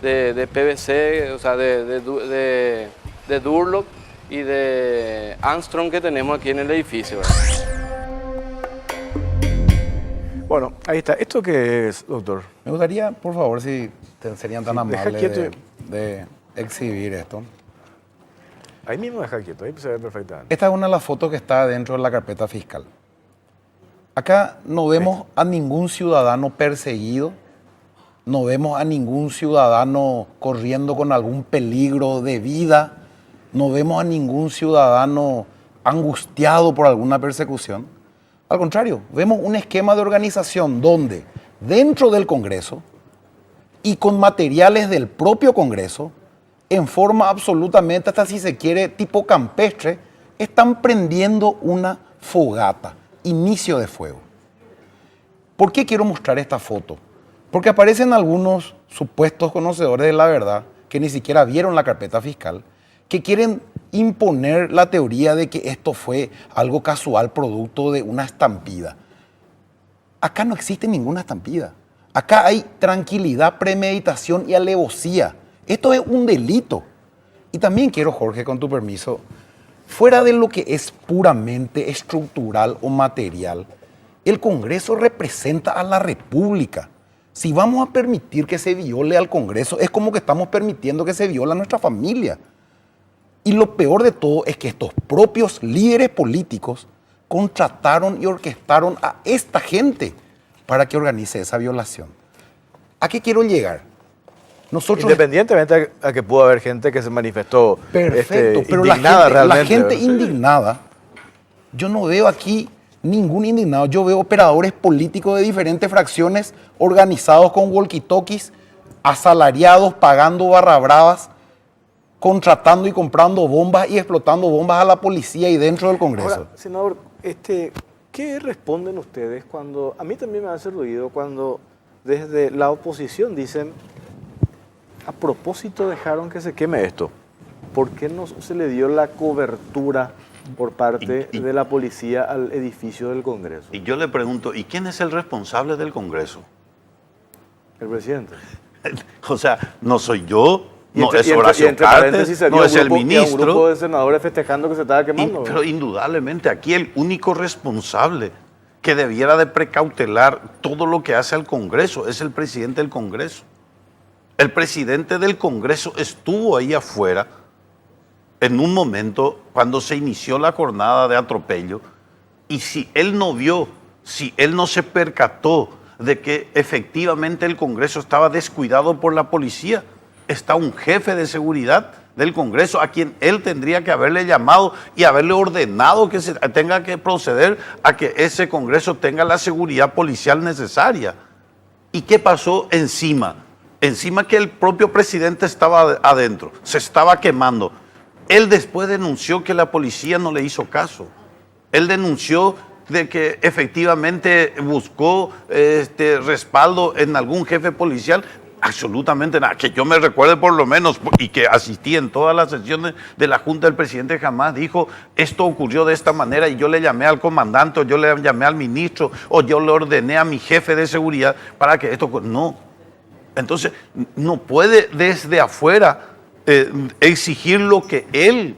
de PVC, o sea, de Durlock y de Armstrong que tenemos aquí en el edificio, ¿verdad? Bueno, ahí está. ¿Esto qué es, doctor? Me gustaría, por favor, si serían tan amables de exhibir esto. Ahí mismo deja quieto, ahí se ve perfectamente. Esta es una de las fotos que está dentro de la carpeta fiscal. Acá no vemos a ningún ciudadano perseguido, no vemos a ningún ciudadano corriendo con algún peligro de vida, no vemos a ningún ciudadano angustiado por alguna persecución. Al contrario, vemos un esquema de organización donde dentro del Congreso y con materiales del propio Congreso, en forma absolutamente, hasta si se quiere, tipo campestre, están prendiendo una fogata, inicio de fuego. ¿Por qué quiero mostrar esta foto? Porque aparecen algunos supuestos conocedores de la verdad que ni siquiera vieron la carpeta fiscal, que quieren imponer la teoría de que esto fue algo casual producto de una estampida. Acá no existe ninguna estampida. Acá hay tranquilidad, premeditación y alevosía. Esto es un delito. Y también quiero, Jorge, con tu permiso, fuera de lo que es puramente estructural o material, el Congreso representa a la República. Si vamos a permitir que se viole al Congreso, es como que estamos permitiendo que se viole a nuestra familia. Y lo peor de todo es que estos propios líderes políticos contrataron y orquestaron a esta gente para que organice esa violación. ¿A qué quiero llegar? Nosotros, independientemente a que pudo haber gente que se manifestó perfecto, pero indignada realmente. La gente indignada, yo no veo aquí ningún indignado. Yo veo operadores políticos de diferentes fracciones organizados con walkie-talkies, asalariados, pagando barra bravas, contratando y comprando bombas y explotando bombas a la policía y dentro del Congreso. Ahora, senador, ¿qué responden ustedes cuando, a mí también me hace ruido cuando desde la oposición dicen, a propósito dejaron que se queme esto? ¿Por qué no se le dio la cobertura por parte de la policía al edificio del Congreso? Y yo le pregunto, ¿y quién es el responsable del Congreso? El presidente. O sea, no soy yo, no entre, es Horacio Cartes, no es el ministro. Un grupo de senadores festejando que se estaba quemando. Pero indudablemente aquí el único responsable que debiera de precautelar todo lo que hace al Congreso es el presidente del Congreso. El presidente del Congreso estuvo ahí afuera en un momento cuando se inició la jornada de atropello, y si él no vio, si él no se percató de que efectivamente el Congreso estaba descuidado por la policía, está un jefe de seguridad del Congreso a quien él tendría que haberle llamado y haberle ordenado que se tenga que proceder a que ese Congreso tenga la seguridad policial necesaria. ¿Y qué pasó encima? Encima que el propio presidente estaba adentro, se estaba quemando. Él después denunció que la policía no le hizo caso. Él denunció de que efectivamente buscó respaldo en algún jefe policial. Absolutamente nada, que yo me recuerde por lo menos, y que asistí en todas las sesiones de la Junta del Presidente, jamás dijo, esto ocurrió de esta manera y yo le llamé al comandante, o yo le llamé al ministro, o yo le ordené a mi jefe de seguridad para que esto... No. Entonces, no puede desde afuera exigir lo que él,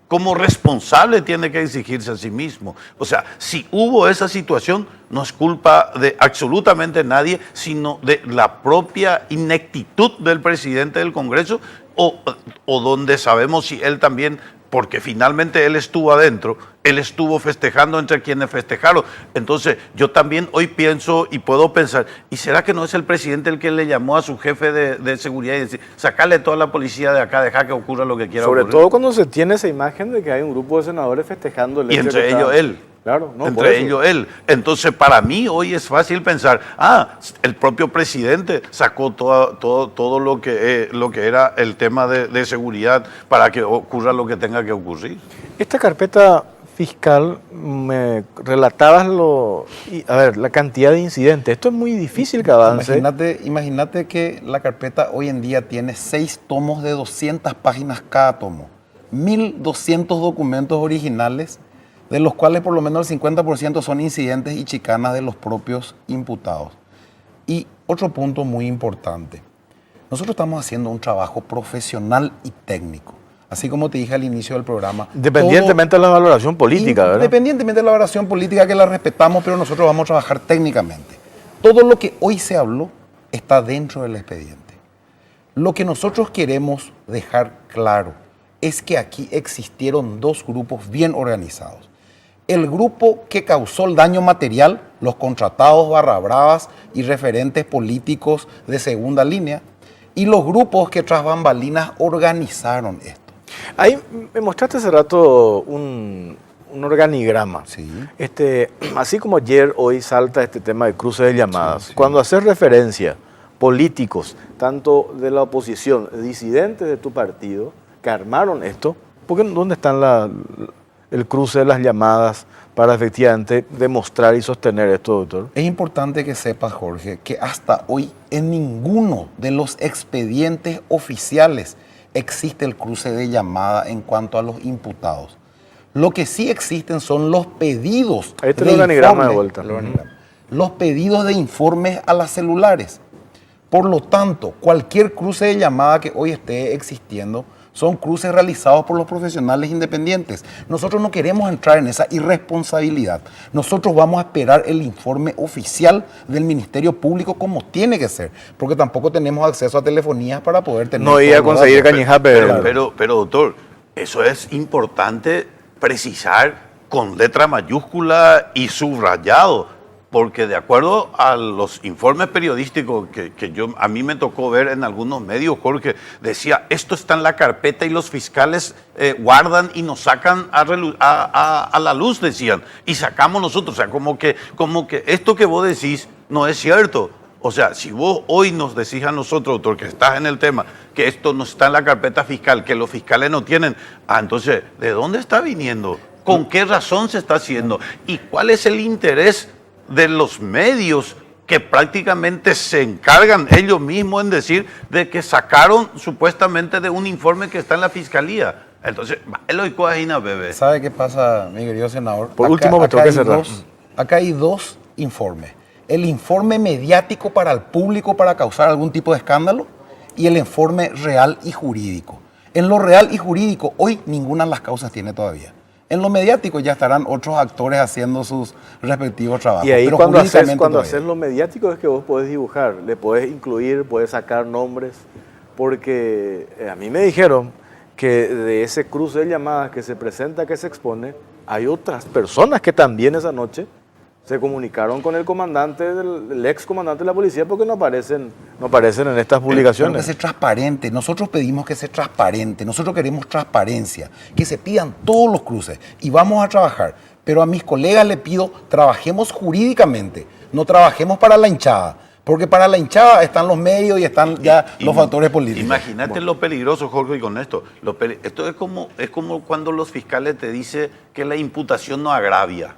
como responsable, tiene que exigirse a sí mismo. O sea, si hubo esa situación, no es culpa de absolutamente nadie, sino de la propia ineptitud del presidente del Congreso, o donde sabemos si él también, porque finalmente él estuvo adentro, él estuvo festejando entre quienes festejaron. Entonces, yo también hoy pienso y puedo pensar, ¿y será que no es el presidente el que le llamó a su jefe de seguridad y decir, sacarle toda la policía de acá, deja que ocurra lo que quiera Sobre ocurrir? todo cuando se tiene esa imagen de que hay un grupo de senadores festejando el Y hecho entre que ellos está- él. Claro, no, por entre eso. ellos él. Entonces, para mí hoy es fácil pensar, el propio presidente sacó todo lo que era el tema de seguridad para que ocurra lo que tenga que ocurrir. Esta carpeta fiscal, me relatabas la cantidad de incidentes. Esto es muy difícil que avance. Imagínate que la carpeta hoy en día tiene 6 tomos de 200 páginas cada tomo, 1.200 documentos originales, de los cuales por lo menos el 50% son incidentes y chicanas de los propios imputados. Y otro punto muy importante, nosotros estamos haciendo un trabajo profesional y técnico, así como te dije al inicio del programa. Independientemente de la valoración política, ¿verdad? Independientemente de la valoración política, que la respetamos, pero nosotros vamos a trabajar técnicamente. Todo lo que hoy se habló está dentro del expediente. Lo que nosotros queremos dejar claro es que aquí existieron 2 grupos bien organizados. El grupo que causó el daño material, los contratados barra bravas y referentes políticos de segunda línea, y los grupos que tras bambalinas organizaron esto. Ahí me mostraste hace rato un organigrama. Sí. Así como ayer, hoy salta este tema de cruce de llamadas. Sí, sí. Cuando haces referencia, políticos, tanto de la oposición, disidentes de tu partido, que armaron esto, ¿por qué, dónde están el cruce de las llamadas para efectivamente demostrar y sostener esto, doctor? Es importante que sepas, Jorge, que hasta hoy en ninguno de los expedientes oficiales existe el cruce de llamada en cuanto a los imputados. Lo que sí existen son los pedidos Ahí está de el organigrama de informes, vuelta. los pedidos de informes a las celulares. Por lo tanto, cualquier cruce de llamada que hoy esté existiendo son cruces realizados por los profesionales independientes. Nosotros no queremos entrar en esa irresponsabilidad. Nosotros vamos a esperar el informe oficial del Ministerio Público como tiene que ser, porque tampoco tenemos acceso a telefonías para poder tener... No iba a todos los conseguir datos. Cañijape. Pero, doctor, eso es importante precisar con letra mayúscula y subrayado, porque de acuerdo a los informes periodísticos que a mí me tocó ver en algunos medios, Jorge, decía, esto está en la carpeta y los fiscales guardan y nos sacan a la luz, decían, y sacamos nosotros. O sea, como que esto que vos decís no es cierto. O sea, si vos hoy nos decís a nosotros, doctor, que estás en el tema, que esto no está en la carpeta fiscal, que los fiscales no tienen, entonces, ¿de dónde está viniendo? ¿Con qué razón se está haciendo? ¿Y cuál es el interés de los medios que prácticamente se encargan ellos mismos en decir de que sacaron supuestamente de un informe que está en la fiscalía? Entonces, bebé. ¿Sabe qué pasa, mi querido senador? Por último, me tengo que cerrar. Acá hay 2 informes. El informe mediático para el público para causar algún tipo de escándalo y el informe real y jurídico. En lo real y jurídico, hoy ninguna de las causas tiene todavía. En lo mediático ya estarán otros actores haciendo sus respectivos trabajos. Y ahí pero cuando jurídicamente todavía. haces lo mediático es que vos podés dibujar, le podés incluir, podés sacar nombres, porque a mí me dijeron que de ese cruce de llamadas que se presenta, que se expone, hay otras personas que también esa noche se comunicaron con el comandante, el ex comandante de la policía, porque no aparecen en estas publicaciones. Pero que sea transparente. Nosotros pedimos que sea transparente. Nosotros queremos transparencia. Que se pidan todos los cruces. Y vamos a trabajar. Pero a mis colegas les pido, trabajemos jurídicamente. No trabajemos para la hinchada. Porque para la hinchada están los medios y están ya los factores políticos. Imagínate lo peligroso, Jorge, y con esto. Esto es como cuando los fiscales te dicen que la imputación no agravia.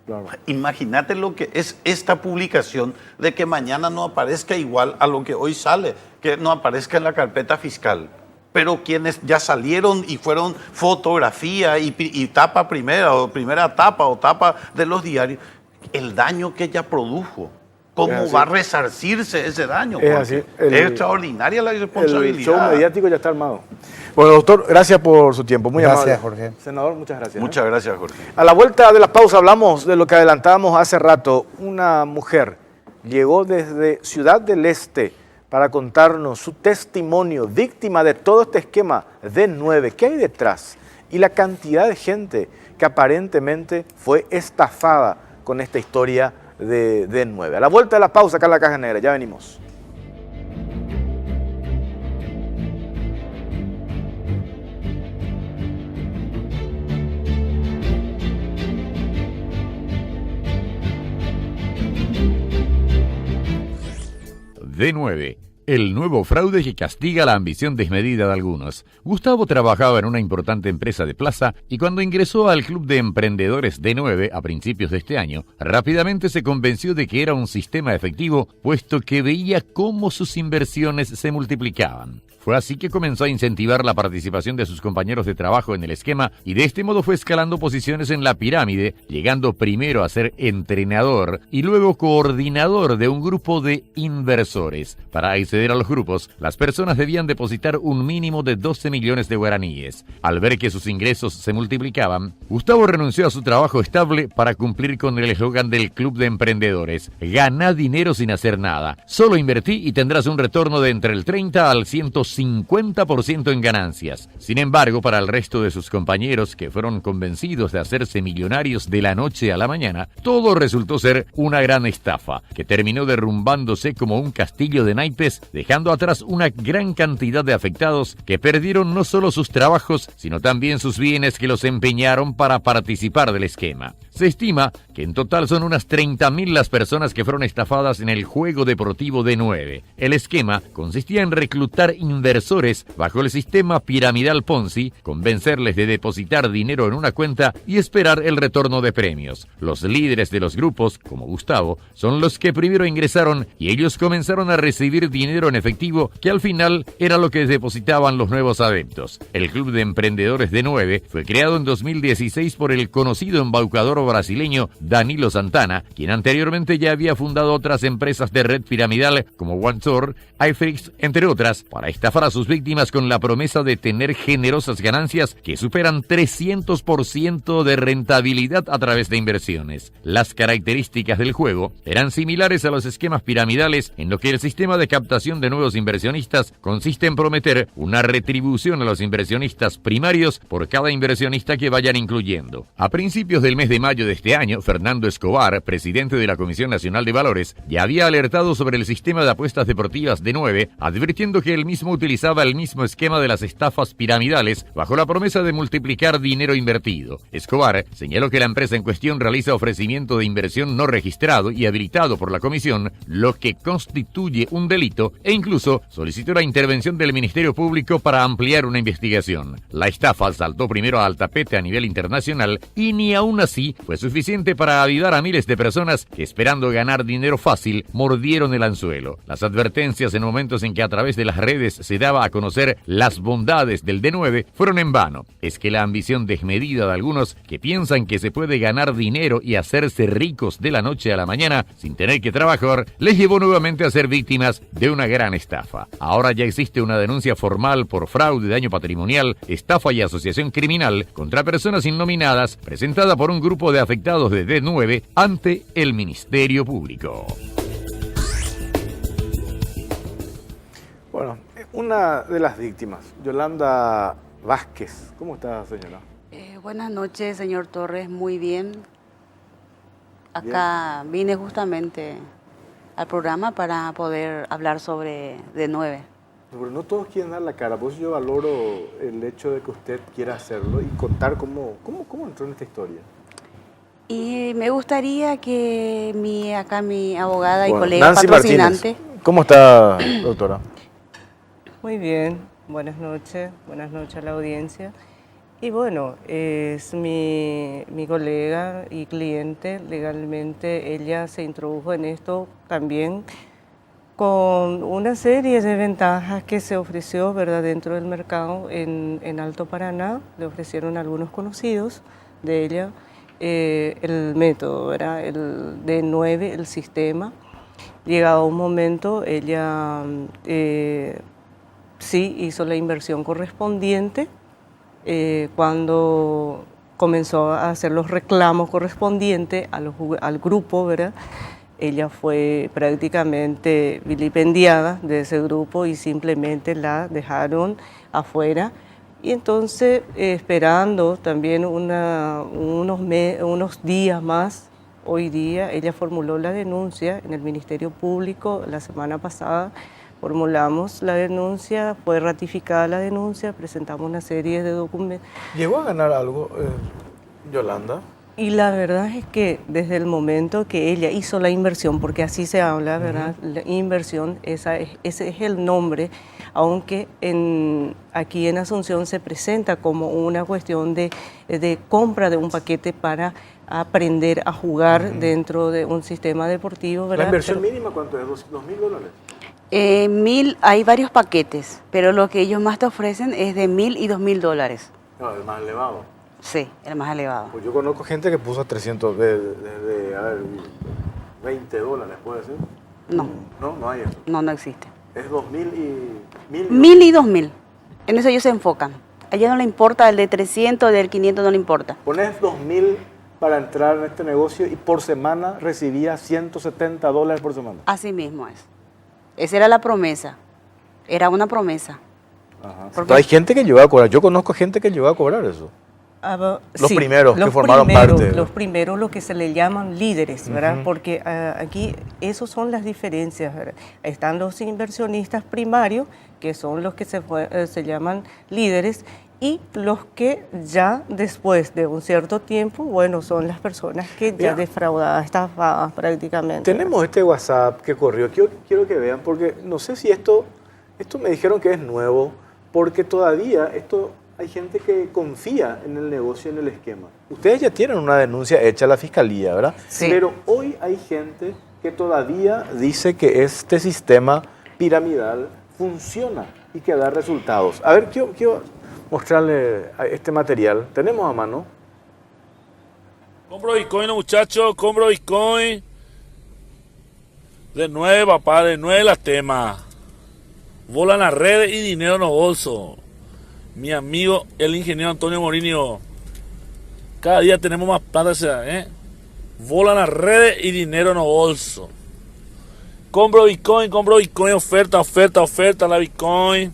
Claro. Imagínate lo que es esta publicación de que mañana no aparezca igual a lo que hoy sale, que no aparezca en la carpeta fiscal. Pero quienes ya salieron y fueron fotografía y tapa primera o primera tapa o tapa de los diarios, el daño que ella produjo. ¿Cómo va a resarcirse ese daño? Es así. Es extraordinaria la irresponsabilidad. El show mediático ya está armado. Bueno, doctor, gracias por su tiempo. Muy amable. Gracias, Jorge. Senador, muchas gracias. Muchas gracias, Jorge. A la vuelta de la pausa hablamos de lo que adelantábamos hace rato. Una mujer llegó desde Ciudad del Este para contarnos su testimonio, víctima de todo este esquema D9. ¿Qué hay detrás? Y la cantidad de gente que aparentemente fue estafada con esta historia de D9. A la vuelta de la pausa acá en la Caja Negra, ya venimos. D9, el nuevo fraude que castiga la ambición desmedida de algunos. Gustavo trabajaba en una importante empresa de plaza y cuando ingresó al Club de Emprendedores D9 a principios de este año, rápidamente se convenció de que era un sistema efectivo, puesto que veía cómo sus inversiones se multiplicaban. Fue así que comenzó a incentivar la participación de sus compañeros de trabajo en el esquema y de este modo fue escalando posiciones en la pirámide, llegando primero a ser entrenador y luego coordinador de un grupo de inversores. Para acceder a los grupos, las personas debían depositar un mínimo de 12 millones de guaraníes. Al ver que sus ingresos se multiplicaban, Gustavo renunció a su trabajo estable para cumplir con el eslogan del Club de Emprendedores: gana dinero sin hacer nada. Solo invertí y tendrás un retorno de entre el 30 al 150% en ganancias. Sin embargo, para el resto de sus compañeros, que fueron convencidos de hacerse millonarios de la noche a la mañana, todo resultó ser una gran estafa, que terminó derrumbándose como un castillo de naipes, dejando atrás una gran cantidad de afectados que perdieron no solo sus trabajos, sino también sus bienes que los empeñaron para participar del esquema. Se estima que en total son unas 30.000 las personas que fueron estafadas en el juego deportivo D9. El esquema consistía en reclutar inversores bajo el sistema piramidal Ponzi, convencerles de depositar dinero en una cuenta y esperar el retorno de premios. Los líderes de los grupos, como Gustavo, son los que primero ingresaron y ellos comenzaron a recibir dinero en efectivo, que al final era lo que depositaban los nuevos adeptos. El Club de Emprendedores D9 fue creado en 2016 por el conocido embaucador brasileño Danilo Santana, quien anteriormente ya había fundado otras empresas de red piramidal como OneTor, iFrix, entre otras, para estafar a sus víctimas con la promesa de tener generosas ganancias que superan 300% de rentabilidad a través de inversiones. Las características del juego eran similares a los esquemas piramidales, en lo que el sistema de captación de nuevos inversionistas consiste en prometer una retribución a los inversionistas primarios por cada inversionista que vayan incluyendo. A principios del mes de mayo de este año, Fernando Escobar, presidente de la Comisión Nacional de Valores, ya había alertado sobre el sistema de apuestas deportivas D9, advirtiendo que el mismo utilizaba el mismo esquema de las estafas piramidales bajo la promesa de multiplicar dinero invertido. Escobar señaló que la empresa en cuestión realiza ofrecimiento de inversión no registrado y habilitado por la comisión, lo que constituye un delito, e incluso solicitó la intervención del Ministerio Público para ampliar una investigación. La estafa saltó primero al tapete a nivel internacional y ni aún así fue suficiente para avivar a miles de personas que, esperando ganar dinero fácil, mordieron el anzuelo. Las advertencias en momentos en que a través de las redes se daba a conocer las bondades del D9 fueron en vano. Es que la ambición desmedida de algunos que piensan que se puede ganar dinero y hacerse ricos de la noche a la mañana sin tener que trabajar, les llevó nuevamente a ser víctimas de una gran estafa. Ahora ya existe una denuncia formal por fraude, daño patrimonial, estafa y asociación criminal contra personas innominadas, presentada por un grupo de afectados de D9 ante el Ministerio Público. Bueno, una de las víctimas, Yolanda Vázquez. ¿Cómo está, señora? Buenas noches, señor Torres, muy bien. Acá vine justamente al programa para poder hablar sobre D9. Pero no todos quieren dar la cara, por eso yo valoro el hecho de que usted quiera hacerlo y contar cómo entró en esta historia. Y me gustaría que mi abogada y Bueno, colega Nancy patrocinante... Martínez. ¿Cómo está, doctora? Muy bien, buenas noches a la audiencia. Y bueno, es mi colega y cliente, legalmente ella se introdujo en esto también con una serie de ventajas que se ofreció, ¿verdad?, dentro del mercado en Alto Paraná. Le ofrecieron a algunos conocidos de ella el método, ¿verdad?, el D9, el sistema. Llegado un momento, ella sí hizo la inversión correspondiente. Cuando comenzó a hacer los reclamos correspondientes al grupo, ¿verdad?, ella fue prácticamente vilipendiada de ese grupo y simplemente la dejaron afuera. Y entonces, esperando también unos días más, hoy día ella formuló la denuncia en el Ministerio Público. La semana pasada formulamos la denuncia, fue ratificada la denuncia, presentamos una serie de documentos. ¿Llegó a ganar algo, Yolanda? Y la verdad es que desde el momento que ella hizo la inversión, porque así se habla, ¿verdad? La inversión, ese es el nombre, aunque aquí en Asunción se presenta como una cuestión de compra de un paquete para aprender a jugar dentro de un sistema deportivo, ¿verdad? ¿La inversión mínima cuánto es? ¿$2.000? Hay varios paquetes, pero lo que ellos más te ofrecen es de $1.000 y $2.000. No, el más elevado. Sí, el más elevado. Pues yo conozco gente que puso 300, desde $20, ¿puede ser? No. No hay eso. No existe. Es 2.000 y 1.000. 1.000 y 2.000. En eso ellos se enfocan. A ella no le importa, el de 300, el del 500 no le importa. Pones 2.000 para entrar en este negocio y por semana recibía $170 por semana. Así mismo es. Esa era la promesa. Era una promesa. Ajá. Porque- Pero hay gente que llegó a cobrar. Yo conozco gente que llegó a cobrar eso. Los primeros que formaron parte. Los primeros, lo que se le llaman líderes, ¿verdad? Porque aquí, esas son las diferencias, ¿verdad? Están los inversionistas primarios, que son los que se llaman líderes, y los que ya después de un cierto tiempo, bueno, son las personas que ya defraudadas, estafadas prácticamente. Tenemos este WhatsApp que corrió. Quiero que vean, porque no sé si esto me dijeron que es nuevo, porque todavía hay gente que confía en el negocio, en el esquema. Ustedes ya tienen una denuncia hecha a la fiscalía, ¿verdad? Sí. Pero hoy hay gente que todavía dice que este sistema piramidal funciona y que da resultados. A ver, quiero mostrarle este material. Tenemos a mano. Compro Bitcoin, muchachos, compro Bitcoin. De nuevo, papá, de nuevo las temas. Volan las redes y dinero en los bolsos. Mi amigo, el ingeniero Antonio Morinio. Cada día tenemos más plata, ¿eh? Volan las redes y dinero en los bolsos. Compro Bitcoin, oferta, la Bitcoin.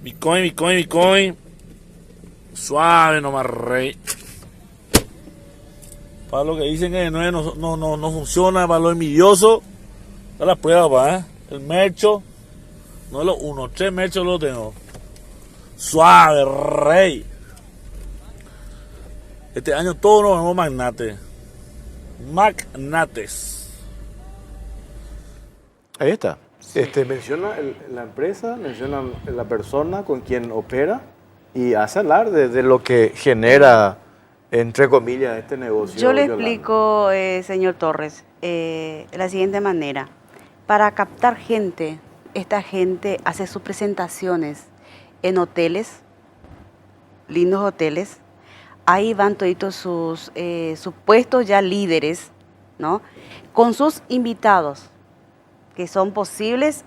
Bitcoin. Suave nomás, rey. Para lo que dicen que no funciona, para lo envidioso, da la prueba, pa, ¿eh? El mercho, no es lo 1, 3 merchos lo tengo. Suave, rey. Este año todos nos vemos magnates. Magnates. Ahí está. Menciona la empresa, menciona la persona con quien opera y hace hablar de lo que genera, entre comillas, este negocio. Yo le Yolanda. explico, señor Torres, de la siguiente manera. Para captar gente, esta gente hace sus presentaciones en hoteles, lindos hoteles. Ahí van toditos sus supuestos ya líderes, ¿no? Con sus invitados, que son posibles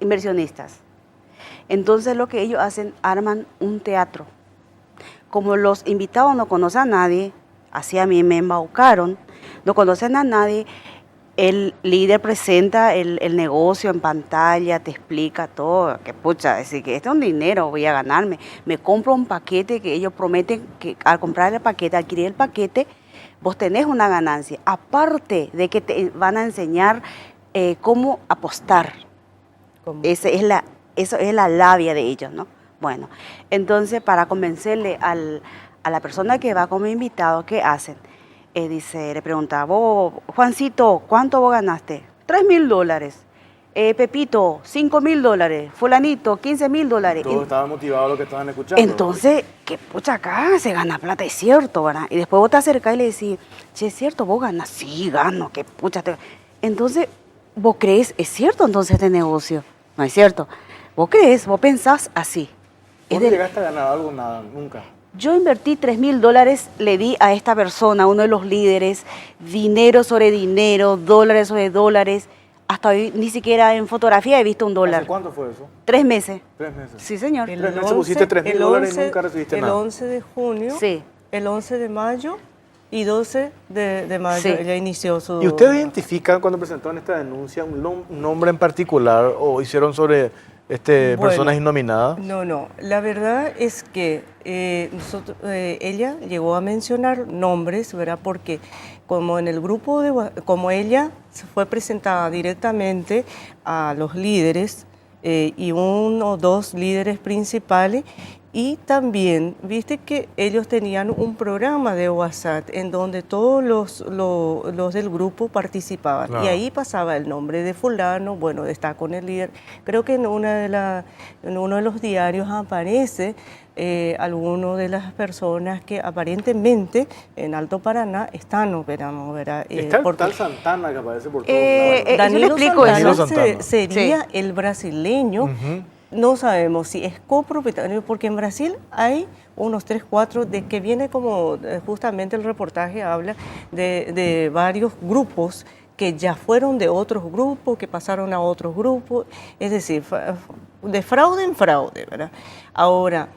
inversionistas. Entonces lo que ellos hacen, arman un teatro. Como los invitados no conocen a nadie, así a mí me embaucaron, no conocen a nadie, el líder presenta el negocio en pantalla, te explica todo, que pucha, decir que este es un dinero, voy a ganarme. Me compro un paquete que ellos prometen que al comprar el paquete, adquirir el paquete, vos tenés una ganancia. Aparte de que te van a enseñar cómo apostar. Eso es la labia de ellos, ¿no? Bueno, entonces para convencerle a la persona que va como invitado, ¿qué hacen? Le pregunta, vos, Juancito, ¿cuánto vos ganaste? $3.000. Pepito, $5.000. Fulanito, $15.000. Todos estaban motivados lo que estaban escuchando. Entonces, que pucha, acá se gana plata, es cierto, ¿verdad? Y después vos te acercás y le decís, che, ¿es cierto? ¿Vos ganas? Sí, gano, que pucha. Entonces, ¿vos crees? ¿Es cierto entonces este negocio? No es cierto. ¿Vos crees? ¿Vos pensás así? ¿Vos llegaste a ganar algo? Nada, nunca. Yo invertí $3.000, le di a esta persona, uno de los líderes, dinero sobre dinero, dólares sobre dólares. Hasta hoy ni siquiera en fotografía he visto $1. ¿Hace cuánto fue eso? 3 meses. 3 meses. Sí, señor. 3 meses pusiste $3.000 y nunca recibiste nada. El 11 de junio, sí. El 11 de mayo y 12 de mayo sí. Ella inició su... ¿Y ustedes identifican cuando presentaron esta denuncia un nombre en particular o hicieron sobre personas innominadas? No. La verdad es que ella llegó a mencionar nombres, ¿verdad? Porque como en el grupo como ella fue presentada directamente a los líderes y 1 o 2 líderes principales, y también, viste que ellos tenían un programa de WhatsApp en donde todos los del grupo participaban. Claro. Y ahí pasaba el nombre de fulano, bueno, está con el líder. Creo que en uno de los diarios aparece alguno de las personas que aparentemente en Alto Paraná están operando, ¿verdad? Está el tal Santana que aparece por todos lados. Danilo Santana sería sí. el brasileño. No sabemos si es copropietario, porque en Brasil hay unos 3, 4, de que viene como justamente el reportaje habla de varios grupos que ya fueron de otros grupos, que pasaron a otros grupos, es decir, de fraude en fraude, ¿verdad? Ahora,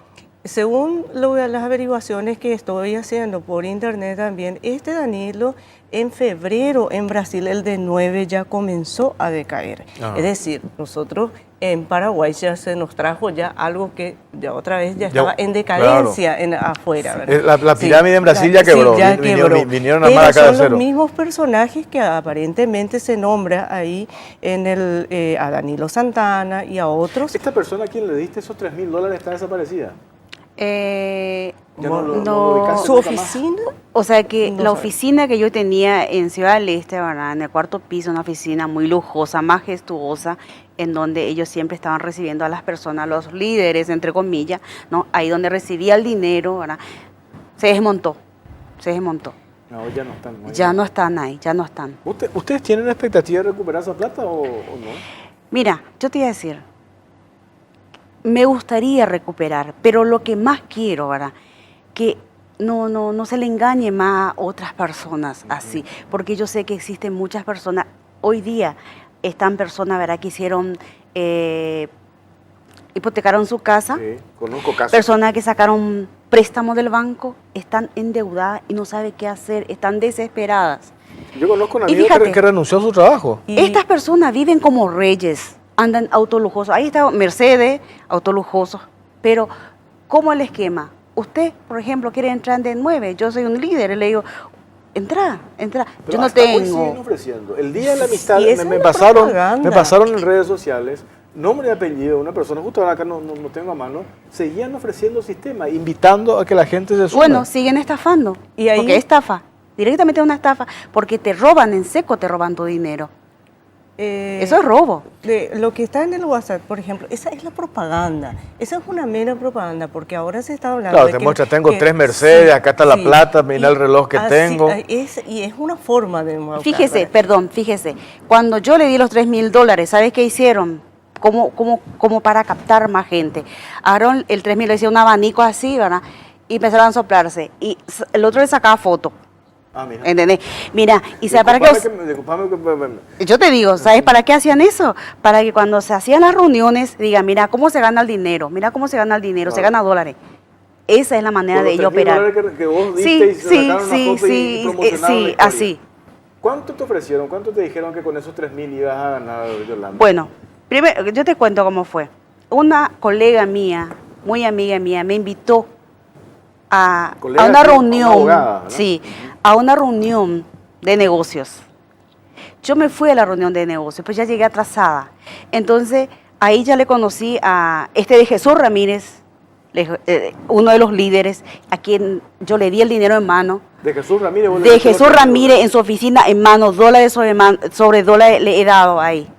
según las averiguaciones que estoy haciendo por internet también, Danilo en febrero en Brasil, el de 9, ya comenzó a decaer. Es decir, nosotros en Paraguay ya se nos trajo ya algo que ya otra vez ya estaba en decadencia, claro, afuera. ¿Verdad? La pirámide en Brasil ya quebró, sí, ya quebró. Vinieron a armar acá de cero. Son los mismos personajes que aparentemente se nombra ahí a Danilo Santana y a otros. ¿Esta persona a quien le diste esos $3.000 está desaparecida? ¿Su oficina? O sea que la oficina que yo tenía en Ciudad del Este, ¿verdad? En el 4º piso, una oficina muy lujosa, majestuosa, en donde ellos siempre estaban recibiendo a las personas, los líderes, entre comillas, ¿no? Ahí donde recibía el dinero, ¿verdad? Se desmontó. No, ya no están. Ya no están. ¿Ustedes tienen una expectativa de recuperar esa plata o no? Mira, yo te iba a decir, me gustaría recuperar, pero lo que más quiero, ¿verdad? Que no se le engañe más a otras personas así, porque yo sé que existen muchas personas, hoy día están personas, ¿verdad?, que hicieron, hipotecaron su casa, sí, conozco casos. Personas que sacaron préstamos del banco, están endeudadas y no saben qué hacer, están desesperadas. Yo conozco a una amiga que renunció a su trabajo. Estas personas viven como reyes, andan autolujosos, ahí está Mercedes, autolujosos, pero ¿cómo el esquema? Usted, por ejemplo, quiere entrar de 9, yo soy un líder, y le digo, entra. Pero yo no tengo. Hoy siguen ofreciendo. El día de la amistad Sí, me pasaron en redes sociales, nombre y apellido, una persona, justo ahora acá no tengo a mano, seguían ofreciendo sistema, invitando a que la gente se sume. Bueno, siguen estafando, y ahí, porque estafa, directamente una estafa, porque te roban en seco, te roban tu dinero. Eso es robo. Lo que está en el WhatsApp, por ejemplo, esa es la propaganda. Esa es una mera propaganda, porque ahora se está hablando de te muestra, tengo 3 Mercedes, acá está la plata, mira el reloj que tengo. Y es una forma de embaucar, Fíjese, cuando yo le di los $3.000, ¿sabes qué hicieron? Como para captar más gente. Agarraron el 3.000, le hicieron un abanico así, ¿verdad? Y empezaron a soplarse. Y el otro le sacaba foto. Mira. ¿Entendés? Mira, y ¿sabes para qué? Yo te digo, ¿sabes para qué hacían eso? Para que cuando se hacían las reuniones, digan, mira cómo se gana el dinero, se gana dólares. Esa es la manera de ellos operar. Que vos diste y sacaron una foto y promocionaron la historia. Así. ¿Cuánto te ofrecieron? ¿Cuánto te dijeron que con esos 3.000 ibas a ganar, Yolanda? Bueno, primero, yo te cuento cómo fue. Una colega mía, muy amiga mía, me invitó a una reunión, abogada, ¿no? sí, a una reunión de negocios. Yo me fui a la reunión de negocios, pues ya llegué atrasada. Entonces, ahí ya le conocí a de Jesús Ramírez, uno de los líderes, a quien yo le di el dinero en mano. De Jesús Ramírez. De Jesús Ramírez en su oficina en mano, dólares sobre dólares le he dado ahí.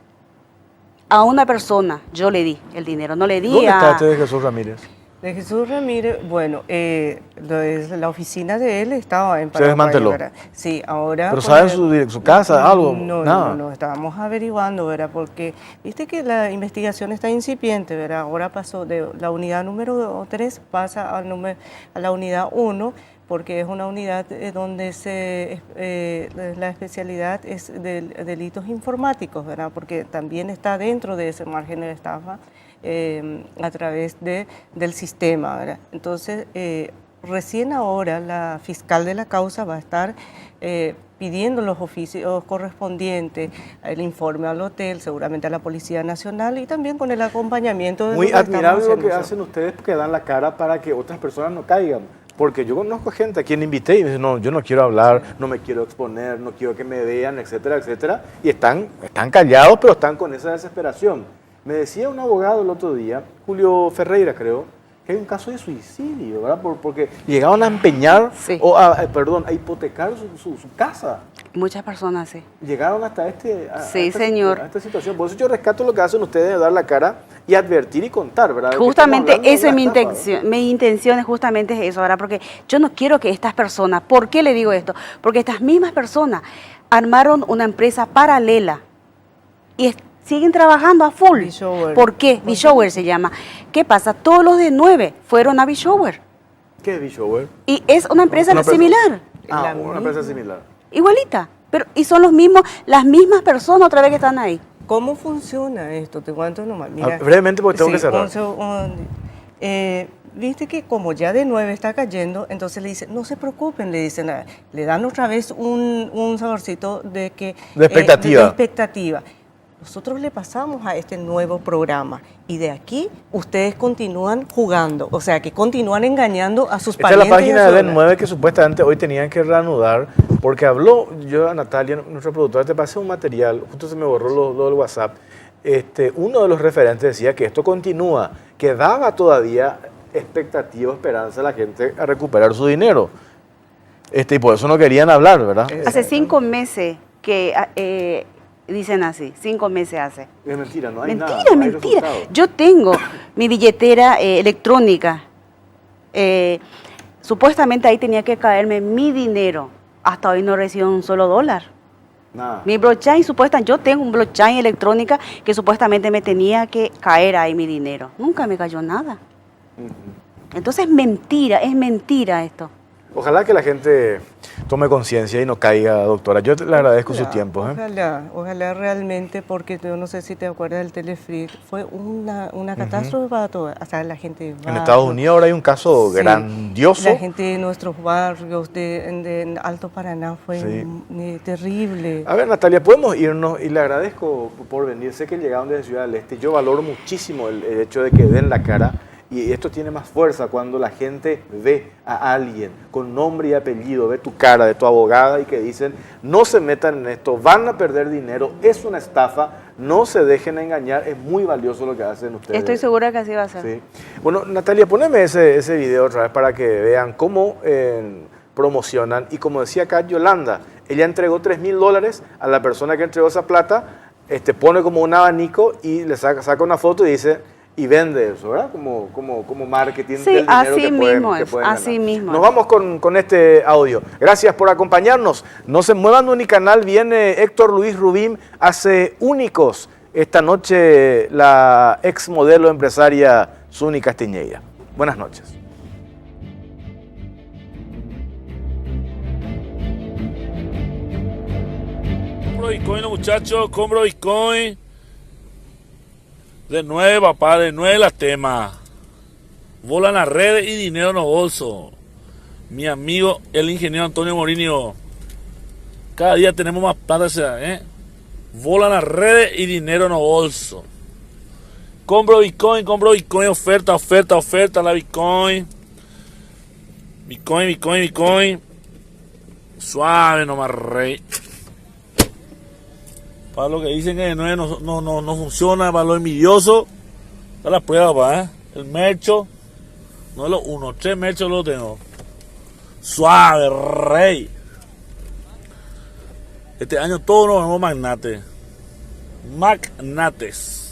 A una persona yo le di el dinero, no le di ¿Dónde a... está este de Jesús Ramírez? De Jesús Ramírez, bueno, la oficina de él estaba en Se desmanteló. ¿verdad? Sí, ahora... ¿Pero saben su casa, algo? No, Nada. no, estábamos averiguando, ¿verdad? Porque viste que la investigación está incipiente, ¿verdad? Ahora pasó de la unidad número 3, pasa a la unidad 1, porque es una unidad donde la especialidad es de delitos informáticos, ¿verdad? Porque también está dentro de ese margen de estafa a través del sistema, ¿verdad? Entonces, recién ahora la fiscal de la causa va a estar pidiendo los oficios correspondientes, el informe al hotel, seguramente a la Policía Nacional y también con el acompañamiento de... Muy admirable lo que hacen ustedes, que dan la cara para que otras personas no caigan. Porque yo conozco gente a quien invité y me dice, no, yo no quiero hablar, no me quiero exponer, no quiero que me vean, etcétera, etcétera. Y están callados, pero están con esa desesperación. Me decía un abogado el otro día, Julio Ferreira creo, que hay un caso de suicidio, ¿verdad? Porque llegaban a empeñar, Sí. o a hipotecar su casa. Muchas personas, sí. Llegaron hasta Sí, señor. A esta situación. Por eso yo rescato lo que hacen ustedes de dar la cara y advertir y contar, ¿verdad? Justamente esa es mi intención. intención. Mi intención es justamente eso, ¿verdad? Porque yo no quiero que estas personas, ¿por qué le digo esto? Porque estas mismas personas armaron una empresa paralela y siguen trabajando a full. B-Shower. ¿Por qué? B-Shower se llama. ¿Qué pasa? Todos los de 9 fueron a B-Shower. ¿Qué es B-Shower? Y es una empresa similar, Ah, una empresa similar. igualita. Y son las mismas personas otra vez que están ahí. ¿Cómo funciona esto? Te cuento nomás. Mira, Brevemente porque tengo que cerrar. Viste que como ya de 9 está cayendo, entonces le dicen, no se preocupen, le dicen, le dan otra vez un saborcito de que... De expectativa. De expectativa. Nosotros le pasamos a este nuevo programa y de aquí ustedes continúan jugando, o sea que continúan engañando a sus Esta es parientes. la página de y a su- Ben9 que supuestamente hoy tenían que reanudar porque habló, yo a Natalia, nuestra productora, te pasé un material, justo se me borró lo del WhatsApp, uno de los referentes decía que esto continúa, que daba todavía expectativa, esperanza a la gente a recuperar su dinero. Y por eso no querían hablar, ¿verdad? Hace 5 meses que dicen así, 5 meses hace. Es mentira, no hay nada. Mentira, no hay mentira. resultado. Yo tengo mi billetera electrónica. Supuestamente ahí tenía que caerme mi dinero. Hasta hoy no recibo un solo dólar. Nada. Mi blockchain, yo tengo un blockchain electrónica que supuestamente me tenía que caer ahí mi dinero. Nunca me cayó nada. Entonces es mentira esto. Ojalá que la gente tome conciencia y no caiga, doctora. Yo le agradezco su tiempo. Ojalá realmente, porque yo no sé si te acuerdas del Telefrit, fue una catástrofe para toda, hasta la gente de En barrio. Estados Unidos ahora hay un caso Sí. grandioso. La gente de nuestros barrios, de Alto Paraná, fue terrible. A ver, Natalia, podemos irnos y le agradezco por venir. Sé que llegaron desde Ciudad del Este. Yo valoro muchísimo el hecho de que den la cara. Y esto tiene más fuerza cuando la gente ve a alguien con nombre y apellido, ve tu cara de tu abogada y que dicen, no se metan en esto, van a perder dinero, es una estafa, no se dejen engañar, es muy valioso lo que hacen ustedes. Estoy segura que así va a ser. Sí. Bueno, Natalia, poneme ese video otra vez para que vean cómo promocionan. Y como decía acá Yolanda, ella entregó $3.000 a la persona que entregó esa plata, pone como un abanico y le saca una foto y dice... y vende eso, ¿verdad? Como marketing Sí, del dinero así que mismo pueden es, ganar. así mismo Nos es. vamos con este audio. Gracias por acompañarnos. No se muevan de Unicanal, viene Héctor Luis Rubín, hace Únicos. Esta noche la ex modelo empresaria Suni Castiñeira. Buenas noches. Compro Bitcoin, muchachos, compro Bitcoin. De 9, papá, de 9 las temas. Volan las redes y dinero en los bolsos. Mi amigo, el ingeniero Antonio Morinio. Cada día tenemos más plata, Volan las redes y dinero en los bolsos. Compro Bitcoin, oferta la Bitcoin. Bitcoin. Suave nomás, rey. Para lo que dicen que no funciona, para lo envidioso, está la prueba, pa, El mercho, no es lo 1, 3 merchos lo tengo. Suave, rey. Este año todos nos vemos magnates. Magnates.